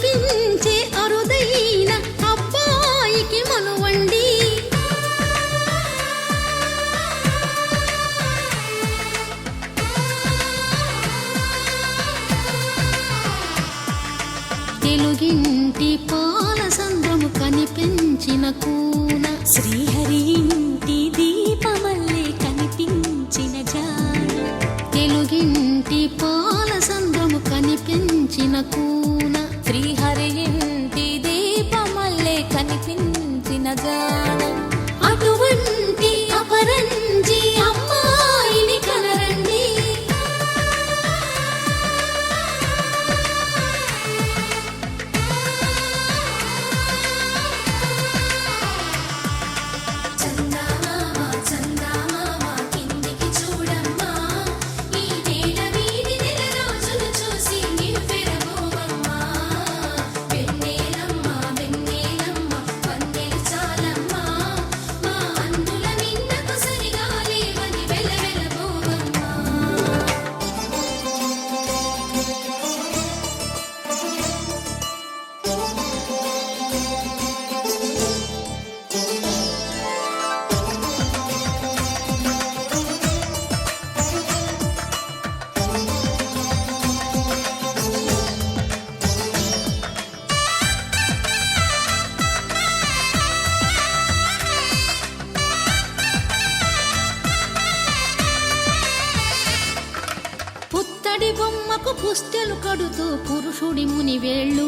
అనిపించే అరుదైన అబ్బాయికి మనువండి. తెలుగింటి పాల సంద్రము కనిపించిన కూన, శ్రీహరి ఇంటి దీపమల్లే కనిపించిన జాన. తెలుగింటి పాల సంద్రము కనిపించిన కూన, శ్రీహరి ఇంటి దీపమల్లే కనిపించిన జాన. అటువంటి అపరంజి అమ్మాయిని కనరండి. చందమామ చందమామ కిందికి చూడమ్మా, ఈ నేల వీడి నెల రోజులు చూసి నివ్వెరబోవమ్మా. వెన్నెలమ్మ వెన్నెలమ్మ వన్నెలు చాలమ్మా, మా అన్నుల నిన్నకు సరిగా లేవని వెలవెలబోవమ్మా. పుత్తడి బొమ్మకు పుస్తెలు కడుతూ పురుషుడి ముని వేళ్ళు,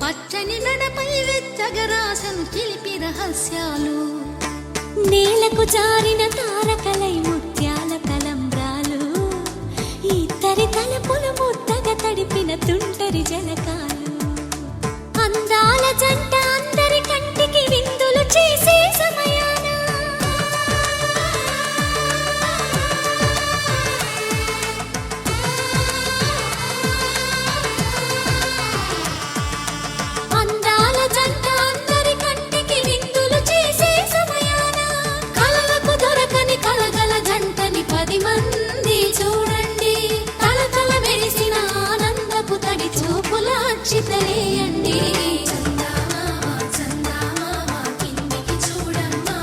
పచ్చని నడపై వెచ్చగరాసను చిలిపి రహస్యాలు. నేలకు జారిన తారకలై ముత్యాల తలంబ్రాలు, ఇద్దరి తలపులు ముద్దగా తడిపిన తుంటరి జలకాలు. అందాల జంట అందరి కంటికి విందులు చేసే సమయాన అందాల జంట అందరి కంటికి విందులు చేసే సమయాన కలలకు దొరకని కలగల జంటని 10 మంది చూడండి. కలకల మెరిసిన ఆనందపు తడి చూపుల అక్షితలేయండి. చందమామ చందమామ కిందికి చూడమ్మా,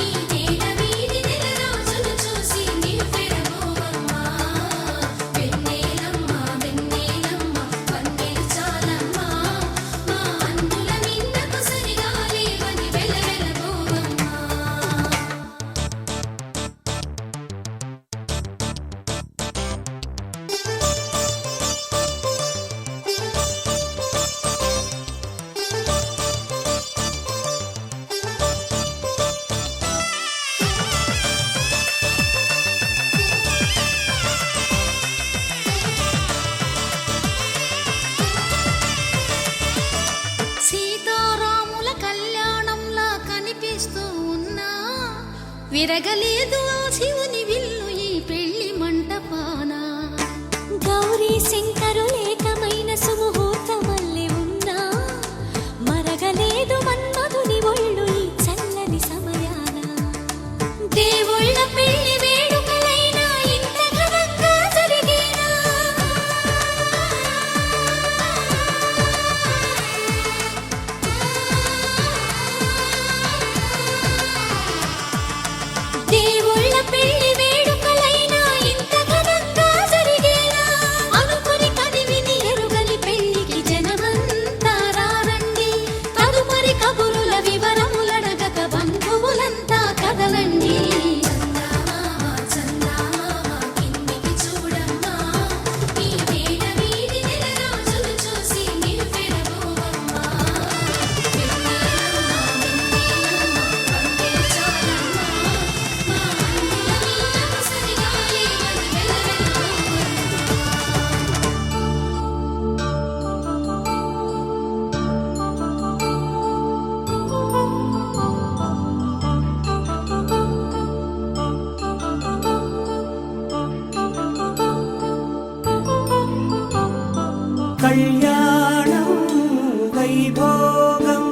ఈ నేల వీడి నెల రోజులు చూసి నివ్వెరబోవమ్మా. వెన్నెలమ్మ వెన్నెలమ్మ వన్నెలు చాలమ్మా, మా అన్నుల నిన్నకు సరిగా లేవని వెలవెలబోవమ్మా. సీతారాముల కళ్యాణంలా కనిపిస్తూ ఉన్నా, విరగలేదు ఆ శివుని విల్లు ఈ పెళ్లి మంటపాన. గౌరీ శంకరులేకమైన సుముహూర్తమల్లె ఉన్నా, మరగలేదు మన్మధుని ఒళ్ళు ఈ చల్లని సమయాన. దేవుళ్ళ పెళ్లి వేడుకలైనా ఇంత ఘనంగా జరిగేనా? దేవుళ్ళ పెళ్లి వేడుకలైనా ఇంత ఘనంగా జరిగేనా? అనుకుని కదివిని ఎరుగని పెళ్లికి జనమంతా రారండి. తదుపరి కబురుల వివరములడగక బంధువులంతా కదలండి. చందమామ చందమామ కిందికి చూడమ్మా, ఈ నేల వీడి నెల రోజులు చూసి నివ్వెరబోవమ్మా. వెన్నెలమ్మ వెన్నెలమ్మ వన్నెలు చాలమ్మా, మా అన్నుల నిన్నకు సరిగా లేవని కళ్యాణం వైభోగం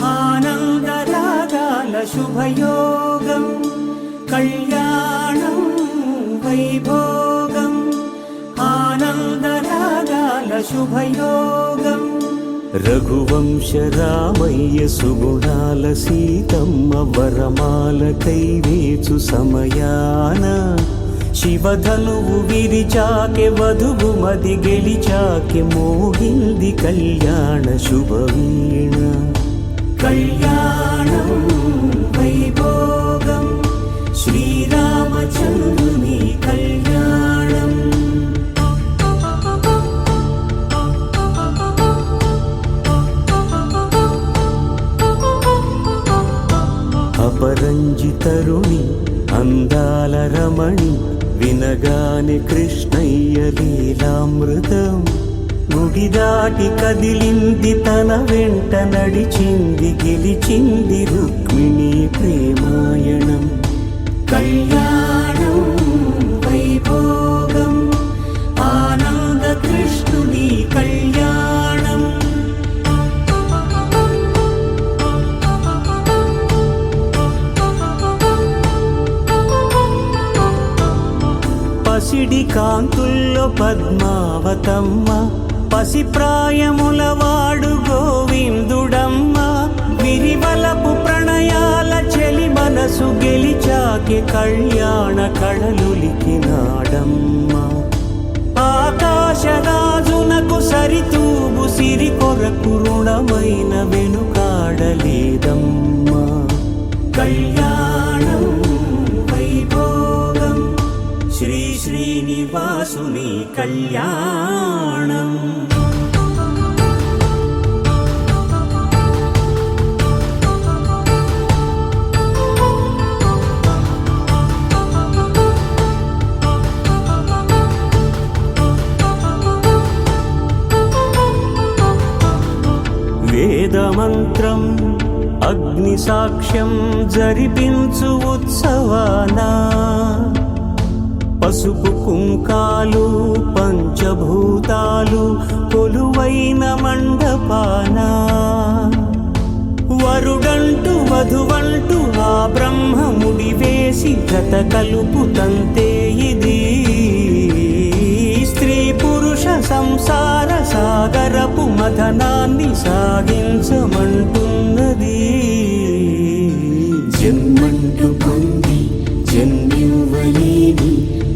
ఆనందరాగాల శుభయోగం. కళ్యాణం వైభోగం ఆనందరాగాల శుభయోగం రఘువంశ రామయ్య సుగుణాల సీతమ్మ వరమాల కైవేచు సమయాన శివధనువు విరిచాకె వధువు మది గెలిచాకె మోగింది కళ్యాణ శుభవీణ కళ్యాణం వైభోగం శ్రీరామచంద్రుని కళ్యాణం అపరంజి తరుణి అందాల రమణి వినగానే కృష్ణయ్య లీలామృతం గుడి దాటి కదిలింది తన వెంట నడిచింది గెలిచింది రుక్మిణి ప్రేమాయణం కళ్యాణం వైభోగం ఆనంద కృష్ణుని కళ్యాణం పసిడి కాంతుల్లో పద్మావతమ్మ పసిప్రాయముల వాడు గోవిందుడమ్మ విరివలపు ప్రణయాల చెలి మనసు గెలిచాకె కళ్యాణ కళలులికినాడమ్మ ఆకాశరాజునకు సరితూగు సిరి కొరకు రుణమైన వెనుకాడలేదమ్మా కళ్యాణం వైభోగం శ్రీ శ్రీనివాసుని కళ్యాణం వేదమంత్రం అగ్ని సాక్ష్యం జరిపించు ఉత్సవానా పసుపు కుంకాలు పంచభూతాలు కొలువైన మండపానా వరుడంటూ వధువంటూ ఆ బ్రహ్మముడి వేసి జత కలుపు తంతే ఇది స్త్రీ పురుష సంసార సాగరపు మథనాన్ని సాగించమంటున్నది జన్మంటూ పొంది జన్మివ్వలేని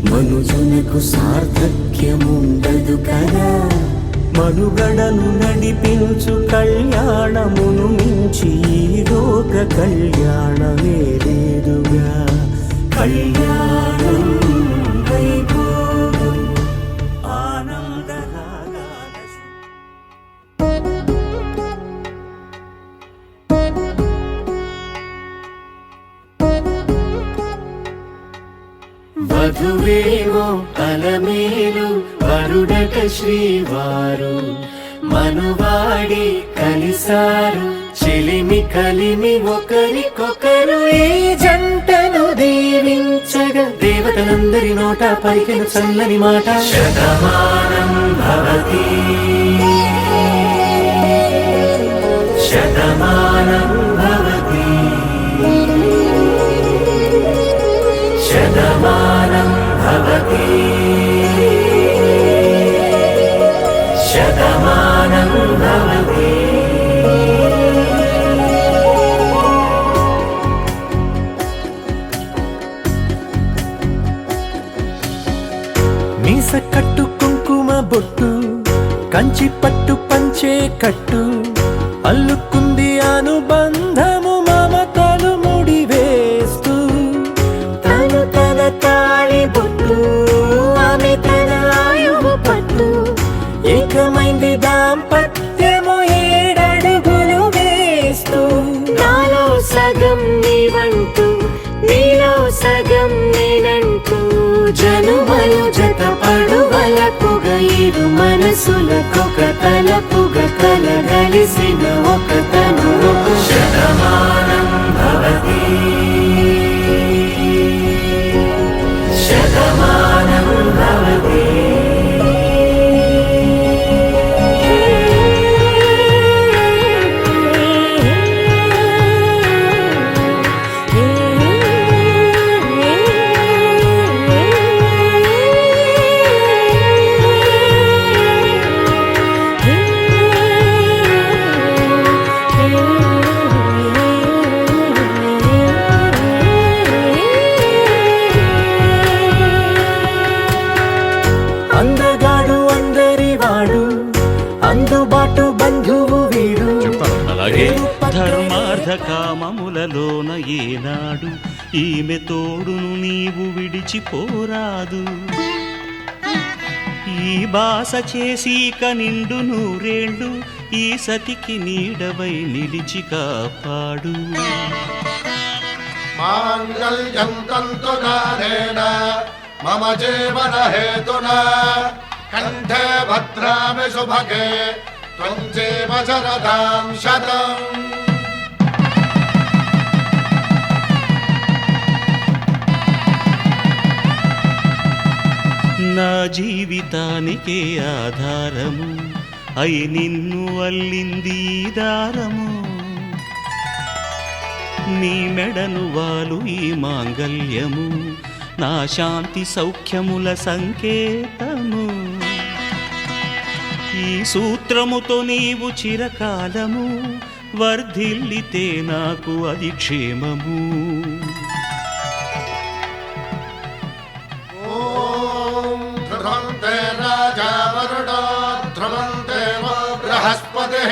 మనుజునకు సార్థక్యముండదు కదా మనుగడను నడిపించు కళ్యాణమును మించి ఈ లోక కళ్యాణమే లేదుగా కళ్యాణం వైభోగం ఆనందరాగాల వధువేమో అలమేలు వరుడట శ్రీవారు మనువాడి కలిసారు చెలిమి కలిమి ఒకరికొకరు ఈ జంటను దీవించగా దేవతలందరి నోట పలికిన చల్లని మాట శతమానం భవతి శతమానం భవతి శతమానం భవతి శతమానం భవతి మీస కట్టు కుంకుమ బొట్టు కంచి పట్టు పంచే కట్టు అల్లుకుంది అనుబంధము మమతలు ముడివేస్తూ తను తన తాళి బొట్టు ఆమె తన ఆయువు పట్టు ఏకమైంది దాంపత్యము ఏడడుగులు వేస్తూ నాలో సగం నీవంటూ నీలో సగం నేనంటూ జనుమలు జత పడువలపుగ ఇరు మనసులకొక తలపుగ కలగలిసిన ఒక తను శతమానం భవతి శతమానం భవతి అందుబాటు బంధువు వీడు. అలాగే ధర్మార్థ కామములలోన ఏనాడు ఈమె తోడును నీవు విడిచిపోరాదు. ఈ బాస చేసి నిండు నూరేళ్ళు ఈ సతికి నీడవై నిలిచి కాపాడు. మాంగళ్యం తంతునానేన మమ జీవన హేతునా కంఠే భద్రామి శుభగే త్వం జీవ శరదాం శతం. నా జీవితానికే ఆధారము అయి నిన్ను అల్లింది ఈ దారము. నీ మెడను వాలు ఈ మాంగల్యము నా శాంతి సౌఖ్యముల సంకేతము. ఈ సూత్రముతో నీవు చిరకాలము వర్ధిల్లితే నాకు అది క్షేమము. ధ్రువంతే రాజా వరుణో ధ్రువంతే బృహస్పతి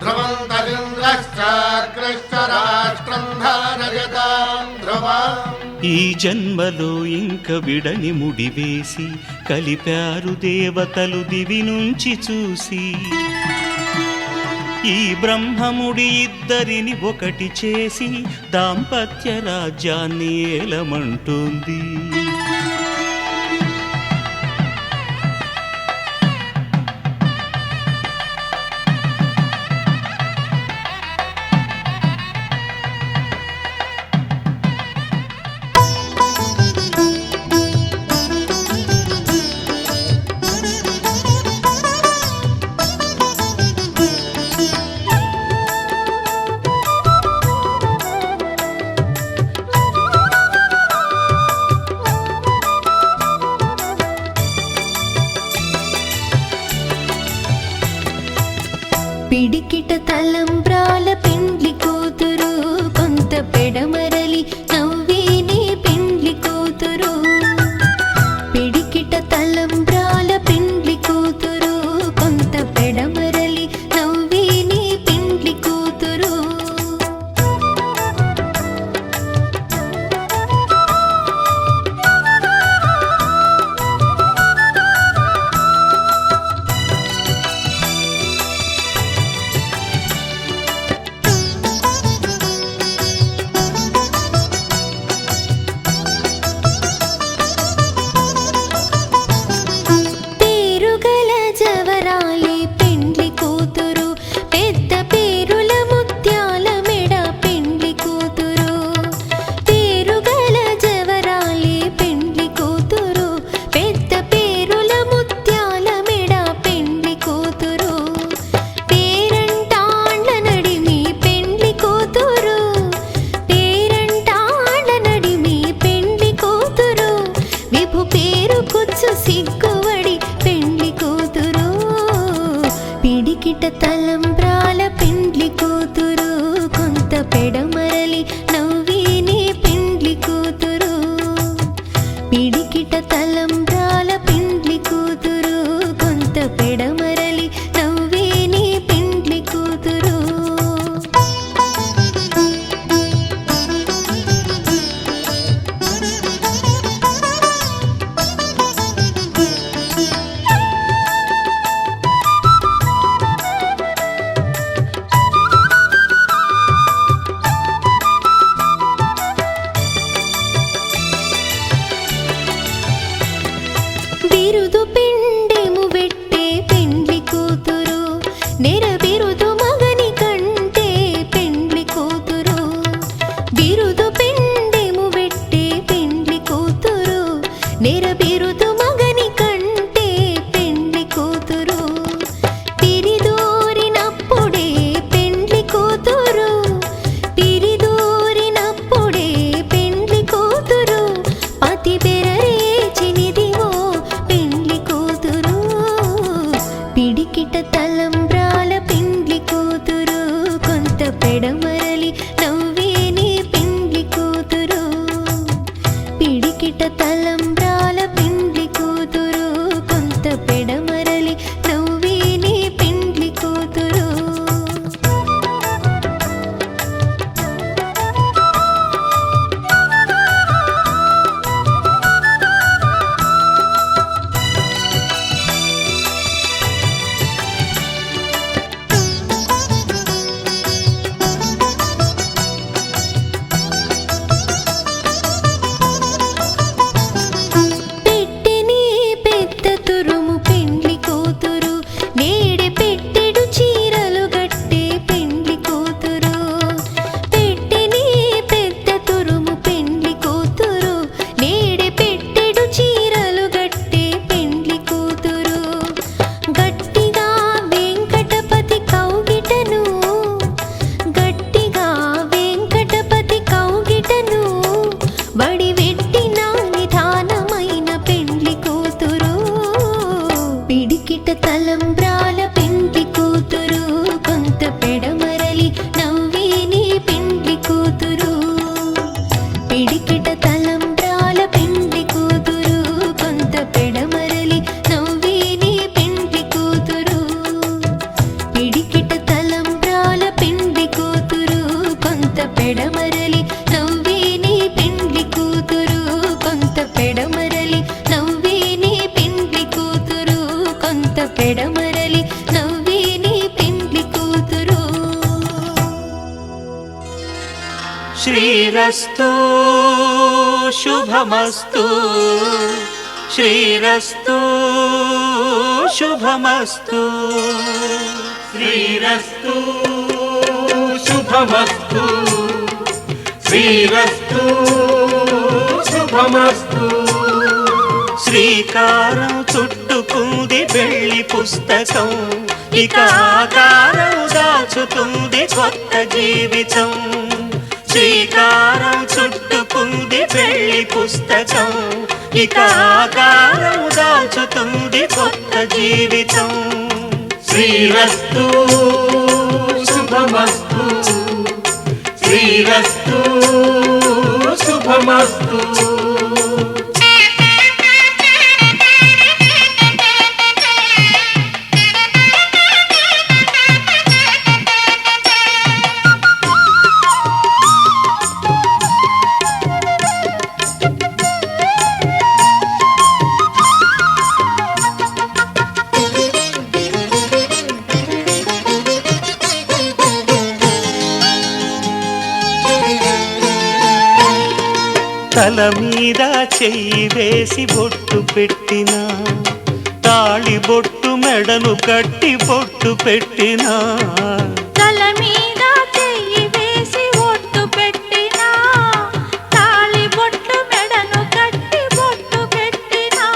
ధ్రువంతరింద్రశ్చాగ్రశ్చ రాష్ట్రం ధారయతాం ధ్రువం. ఈ జన్మలో ఇంక విడని ముడివేసి కలిపారు దేవతలు దివి నుంచి చూసి. ఈ బ్రహ్మముడి ఇద్దరిని ఒకటి చేసి దాంపత్య రాజ్యాన్ని ఏలమంటుంది. పిడికిట తలంబ్రాల పెండ్లి కూతురు కొంత పెడమరలి నవ్విని పెండ్లి కూతురు. పిడికిట తలంబ్రాల పెండ్లి కూతురు కొంత పెడమరలి నవ్విని పెండ్లి కూతురు. తలంబ్రాల పెండ్లి కూతురు కొంత పెడమరలి నవ్విని పెండ్లి కూతురు. పిడికిట తలంబ్రాల పెండ్లి కూతురు కొంత పెడమరలి నవ్విని పెండ్లి కూతురు. బిరుదు పిండెము వెట్టే పెండ్లి కూతురు నెర బిరుదు మగని కంటే పెండ్లి కూతురు. బిరుదు పిండెము వెట్టే పెండ్లి కూతురు నెర బిరుదు మగని కంటే పెండ్లి కూతురు. పిరిదూరినప్పుడే పెండ్లి కూతురు పిరిదూరినప్పుడే పెండ్లి కూతురు. పతి బెరరేచినిదివో పెండ్లి కూతురు. పిడికిట తలంబ్రాల పెండ్లి కూతురు కొంత పెడమరలి నవ్విని పెండ్లి కూతురు. పిడికిట తలంబ్రాల పెండ్లి కూతురు కొంత పెడమరలి నవ్విని పెండ్లి శ్రీరస్తు శుభమస్తు శ్రీరస్తు శుభమస్తు శ్రీరస్తు శుభమస్తు శ్రీరస్తు శుభమస్తు శ్రీకారం చుట్టుకుంది పెళ్లి పుస్తకం ఇక ఆకారం దాచుతుంది కొత్త జీవితం శ్రీకారం చుట్టుకుంది పెళ్లి పుస్తకం ఇక ఆకారం దాచుతుంది కొత్త జీవితం శ్రీరస్తు శుభమస్తు శ్రీరస్తు శుభమస్తు తల మీద చెయ్యి వేసి బొట్టు పెట్టినా తాళి బొట్టు మెడను కట్టి బొట్టు పెట్టినా తల మీద చెయ్యి వేసి ఒట్టు పెట్టినా తాళి బొట్టు మెడను కట్టి బొట్టు పెట్టినా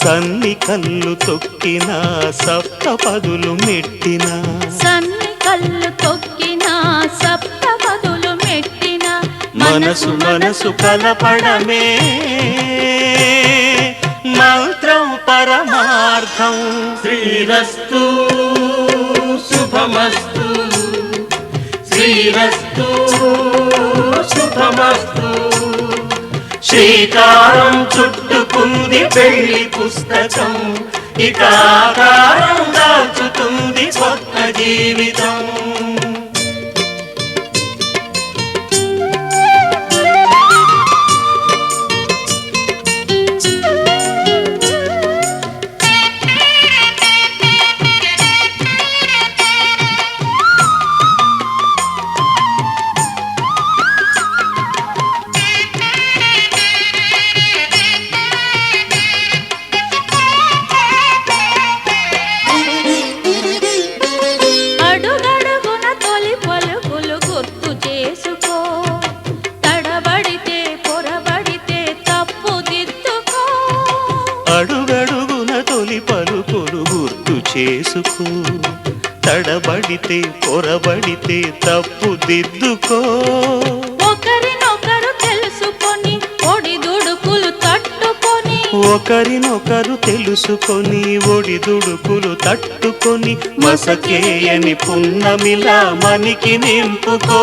సన్ని కళ్ళు తొక్కినా సప్తపదులు మెట్టినా సన్ని కళ్ళు తొక్కినా సప్తపదులు మెట్టినా మనసు మనసు కలపడమే మంత్రం పరమార్థం శ్రీరస్తు శుభమస్తు శ్రీరస్తు శుభమస్తు శ్రీకారం చుట్టుకుంది పెళ్లి పుస్తకం ఇక ఆకారం దాచుతుంది కొత్త జీవితం అడుగడుగున తొలి పలుకులు గుర్తు చేసుకో తడబడితే పొరబడితే తప్పు దిద్దుకో అడుగడుగున తొలి పలుకులు గుర్తు చేసుకో తడబడితే పొరబడితే తప్పు దిద్దుకో ఒకరినొకరు తెలుసుకొని ఒడిదుడుకులు తట్టుకొని ఒకరినొకరు తెలుసుకొని ఒడిదుడుకులు తట్టుకొని మసకేయని పున్నమిలా మనికి నింపుకో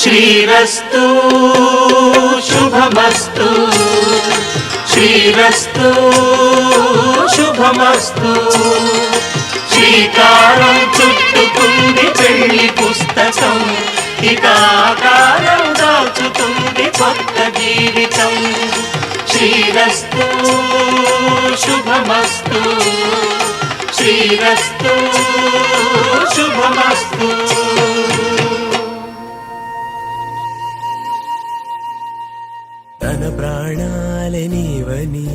శ్రీరస్తు శుభమస్తు శ్రీరస్తు శుభమస్తు శ్రీకారం చుట్టుకుంది పెళ్లి పుస్తకం ఇక ఆకారం దాచుతుంది కొత్త జీవితం శ్రీరస్తు శుభమస్తు శ్రీరస్తు శుభమస్తు తన ప్రాణాలే నీవని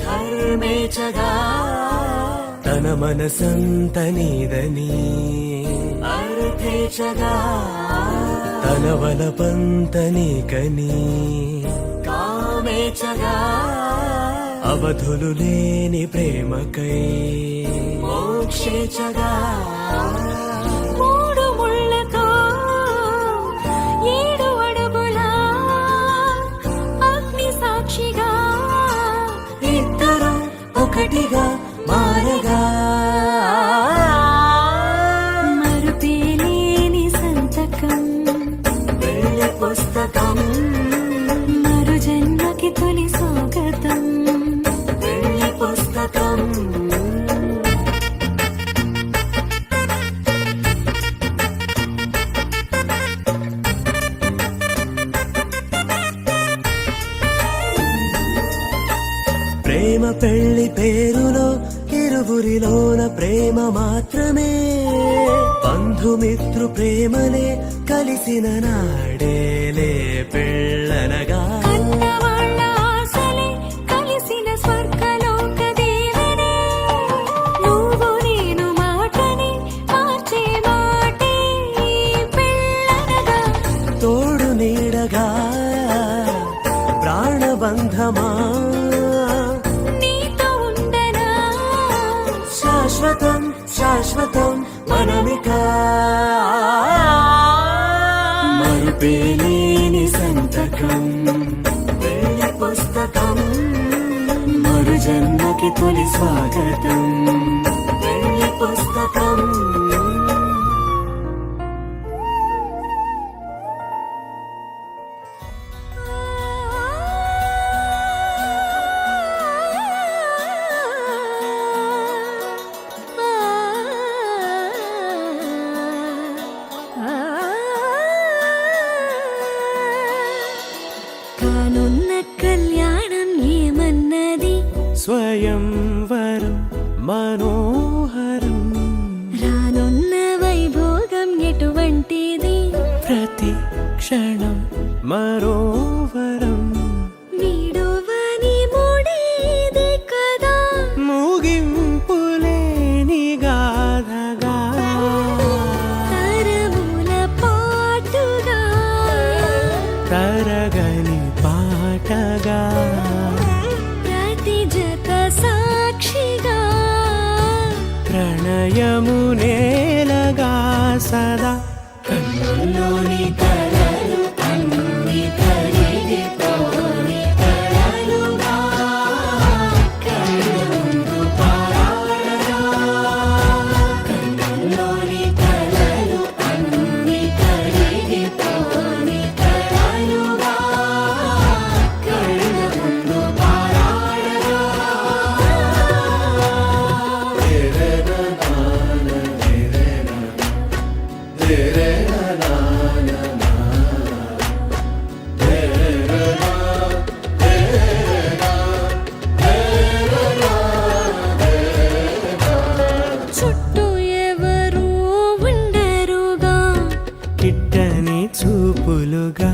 హర్మేచగా తన మనసంత నీదని అర్థేచగా తన వలపంత నీకని కామేచగా అవధులు లేని ప్రేమకై మోక్షేచగా మూడు ముళ్ళతో 7 అడుగుల అగ్ని సాక్షిగా ఇద్దరు ఒకటిగా మారగా మరుపేలేని సంతకం వెళ్ళే పుస్తకం మరు జన్మకి తొలి స్వాగతం వెళ్ళే పుస్తకం ప్రేమ పెళ్లి పేరులో ఇరువురిలోన ప్రేమ మాత్రమే బంధుమిత్రు ప్రేమలే కలిసిన నాడేలే పెళ్ళనగా కన్నవాళ్ళ ఆశలే కలిసిన స్వర్గలోక దేవనే నువ్వు నేను మాటని మార్చే మాటే పెళ్ళనగా తోడు నీడగా ప్రాణబంధమా నీతో ఉండనా శాశ్వతం శాశ్వతం మనమిక మరుపేలేని సంతకం పెళ్లి పుస్తకం మరు జన్మకి తొలి స్వాగతం పెళ్లి పుస్తకం కానున్న కళ్యాణం ఏమన్నది స్వయంవరం మనోహరం రానున్న వైభోగం ఎటువంటిది ప్రతి క్షణం మరోవరం వీడువని మూడేది కదా ముగింపులేని గాథగా తరముల పాటుగా తరగని పాటగా ప్రతి జత సాక్షిగా ప్రణయము నేలగా సదా కన్నుల్లోని కలలు అన్ని కరిగిపోని కలలుగా కళ్ళుందు పారాడగా కన్నుల్లోని కలలు అన్ని కరిగిపోని కలలుగా కళ్ళుందు పారాడగా చుట్టూ ఎవరు ఉండరుగా కిట్టని చూపులుగా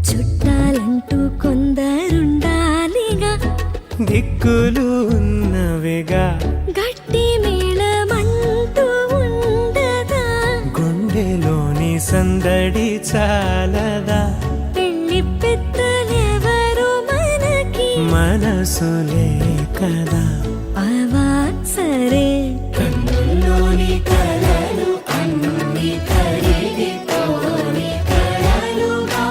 చుట్టాలంటూ కొందరుండాలిగా దిక్కులు ఉన్నవిగా గట్టి మేళమంటూ ఉండదా గుండెలోని సందడి చాలదా పెళ్లి పెద్దలెవరు మనకి మనసులే కదా అవా సరే కన్నుల్లోని కలలు అన్ని కరిగిపోని కలలుగా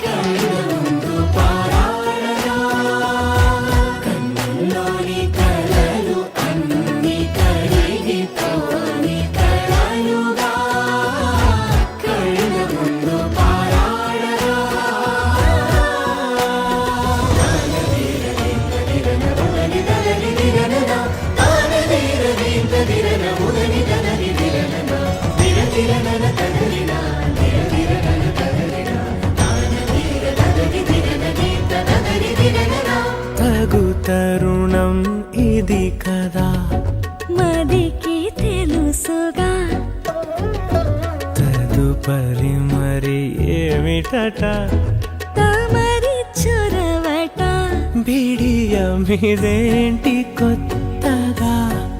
కళ్ళుందు పారాడగా కన్నుల్లోని కలలు అన్ని కరిగిపోని కలలుగా కళ్ళుందు పారాడగా తగు తరుణం ఇది కదా మదికి తెలుసుగా తదుపరి మరి ఏమిటట తమరి చొరవట బిడియమిదేంటి కొత్తగా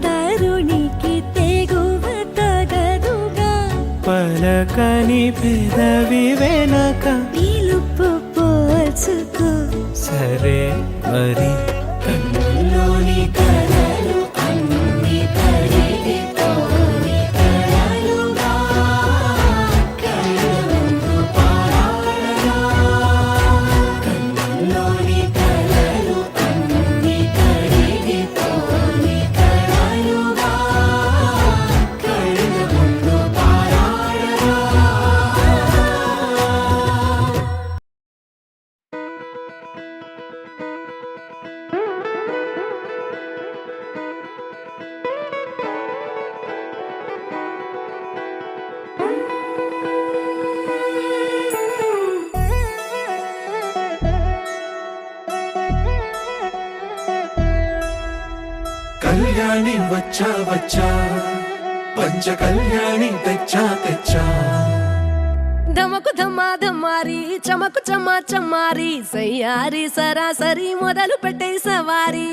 తరుణికి తెగువ తగదుగా పలకని పెదవి వెనక పిలుపు పోల్చుకో సరే మరి కన్నుల్లోని కలలు అన్ని కరిగిపోని కలలుగా కళ్ళుందు పారాడగా కన్నుల్లోని కలలు అన్ని కరిగిపోని కలలుగా కళ్ళుందు పారాడగా కళ్యాణి వచ్చా వచ్చా పంచ కళ్యాణి తెచ్చా తెచ్చా ధమకు ధమా ధమారి చమకు చమా చమారి సయ్యారి సరాసరి మొదలు పెట్టే సవారి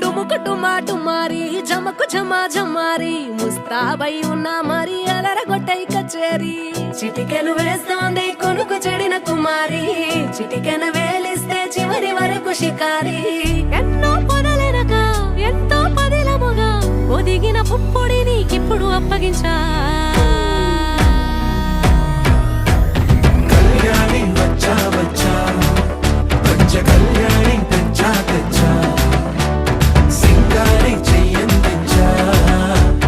డుముకు టుమా టుమారి జమకు ఝమా ఝమారి ముస్తాబై ఉన్నా మరి అలరగొట్టై కచేరి చిటికెను వేస్తోంది కొనుకు చెడిన కుమారి చిటికెను వేలిస్తే చివరి వరకు షికారి ఎన్నో పొదలెనక ఎంతో పదిలముగా ఒదిగిన పుప్పొడి నీకిప్పుడు అప్పగించా కళ్యాణి వచ్చా వచ్చా పంచ కళ్యాణి తెచ్చా తెచ్చా సింగారి చెయ్యందించా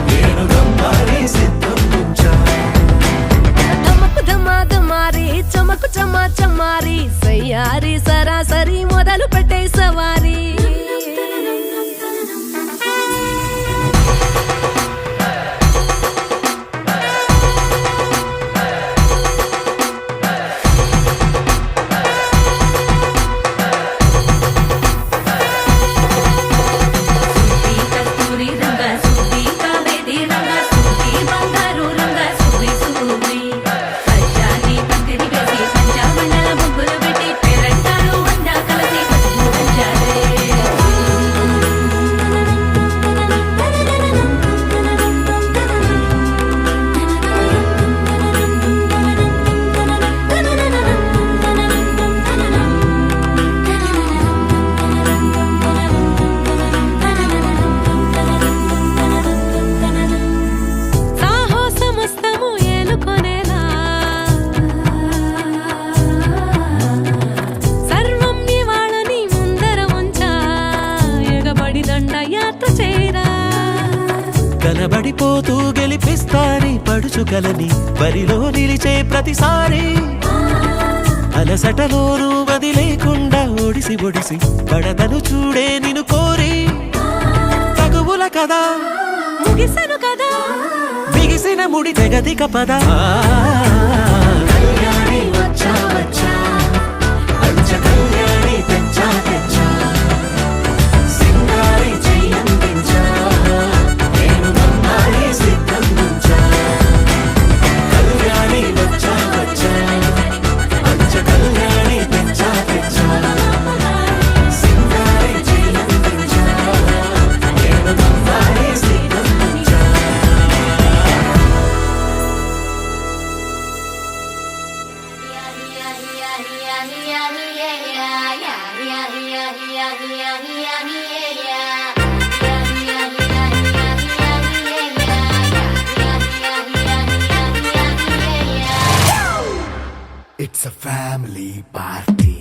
నేను గమ్మారి సిద్ధం ఉంచా ధమకు ధమా ధమారి చమకు చమా చమారి సయ్యారి సరాసరి మొదలు పెట్టే సవారి కనబడిపోతూ గెలిపిస్తాని పడుచుకలని బరిలో నిలిచే ప్రతిసారి అలసటలోనూ వదిలేకుండా ఒడిసి ఒడిసి పడతను చూడే నిన్ను కోరి తగువుల కదా ముగిసెను కదా బిగిసిన ముడి తెగదిక పద కళ్యాణి వచ్చా వచ్చా పంచ కళ్యాణి తెచ్చా తెచ్చా సింగారి చెయ్యందించా నేను గమ్మారి సిద్ధం ఉంచా కళ్యాణి వచ్చా వచ్చా పంచ కళ్యాణి తెచ్చా తెచ్చా సింగారి చెయ్యందించా నేను గమ్మారి సిద్ధం ఉంచా It's a family party.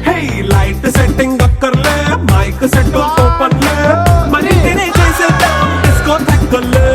Hey, light setting అక్కర్లే మైక్ సెట్ ఓపెన్ లే మరి నేనే చేసేద్దాం డిస్కో తక్కలే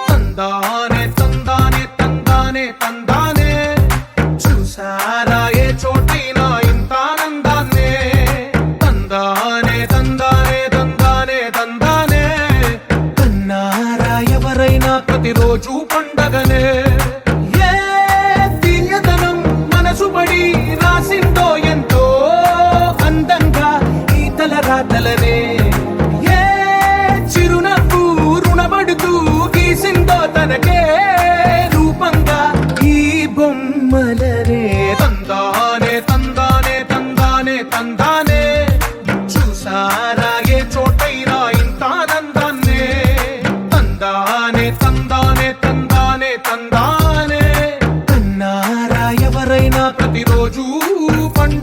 తందానే తందానే తందానే తందానే చూసారా ఏ చోటైనా ఇంత ఆనందాన్నే తందానే తందానే తందానే తందానే కన్నారా ఎవరైనా ప్రతిరోజు పండగనే ఏ తీయదనం మనసు పడి రాసిందో ఎంతో అందంగా ఈ తలరాతలనే ఏ చిరునవ్వు రుణపడుతూ గీసిందో తనకే రూపంగా ఈ బొమ్మలనే తందానే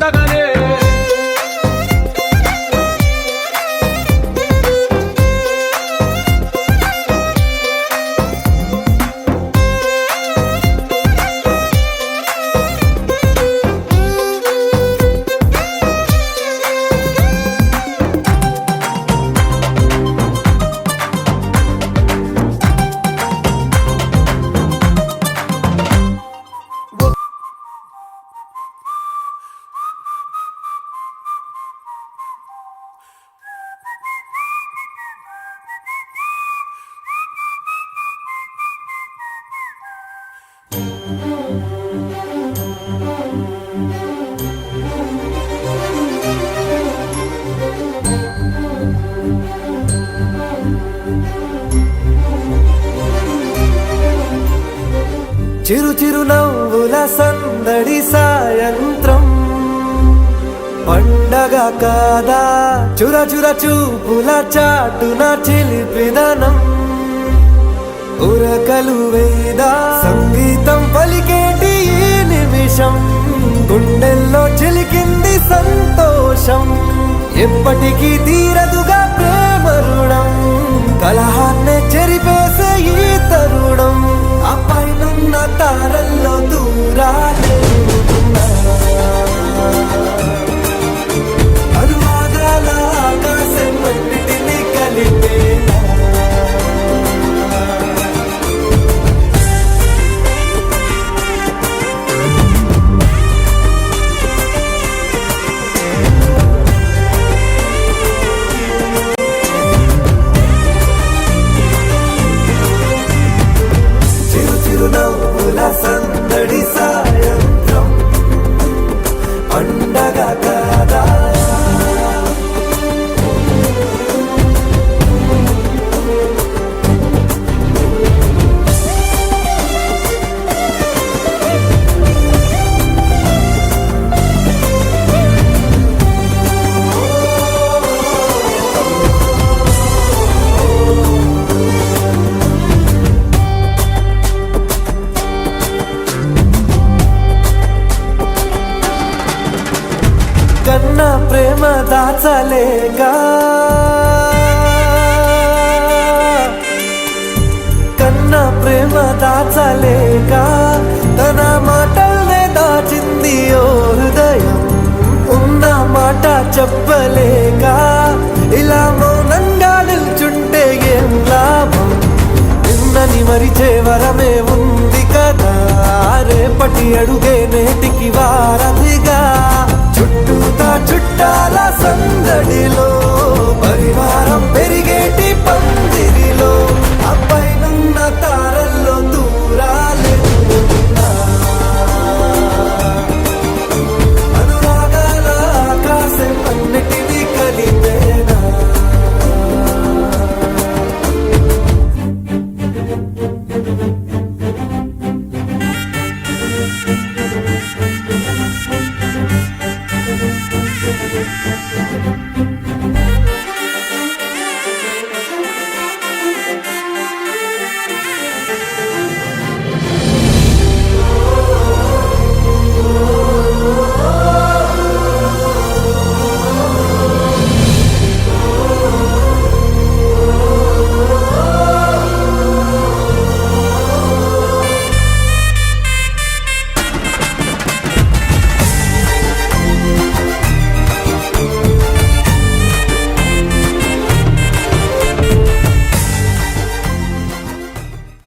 జంటగానే చిరు చిరు నవ్వుల సందడి సాయంత్రం పండగ కాదా చుర చుర చూపుల చాటున చిలిపిదనం ఉరకలు వేదా సంగీతం పలికేటి ఈ నిమిషం గుండెల్లో చిలికింది సంతోషం ఎప్పటికీ తీరదుగా ప్రేమ రుణం కలహాన్నే చెరిపేసే ఈ తరుణం ఆ పైనున్న తారల్లో దూరాలే అనువాదాల ఆకాశం అన్నిటినీ కలిపేనా చిరునవ్వుల సందడి సాయంత్రం పండగ కాదా కన్నా ప్రేమ దాచలేక కన్నా ప్రేమ దాచలేక తన మాటల్నే దాచింది ఓ హృదయం ఉన్న మాట చెప్పలేక ఇలా మౌనంగా నిల్చుంటే ఏం లాభం నిన్నని మరిచే వరమే ఉంది కదా రేపటి అడుగే నేటికి వారధిగా చుట్టూతా చుట్టాల సందడిలో పరివారం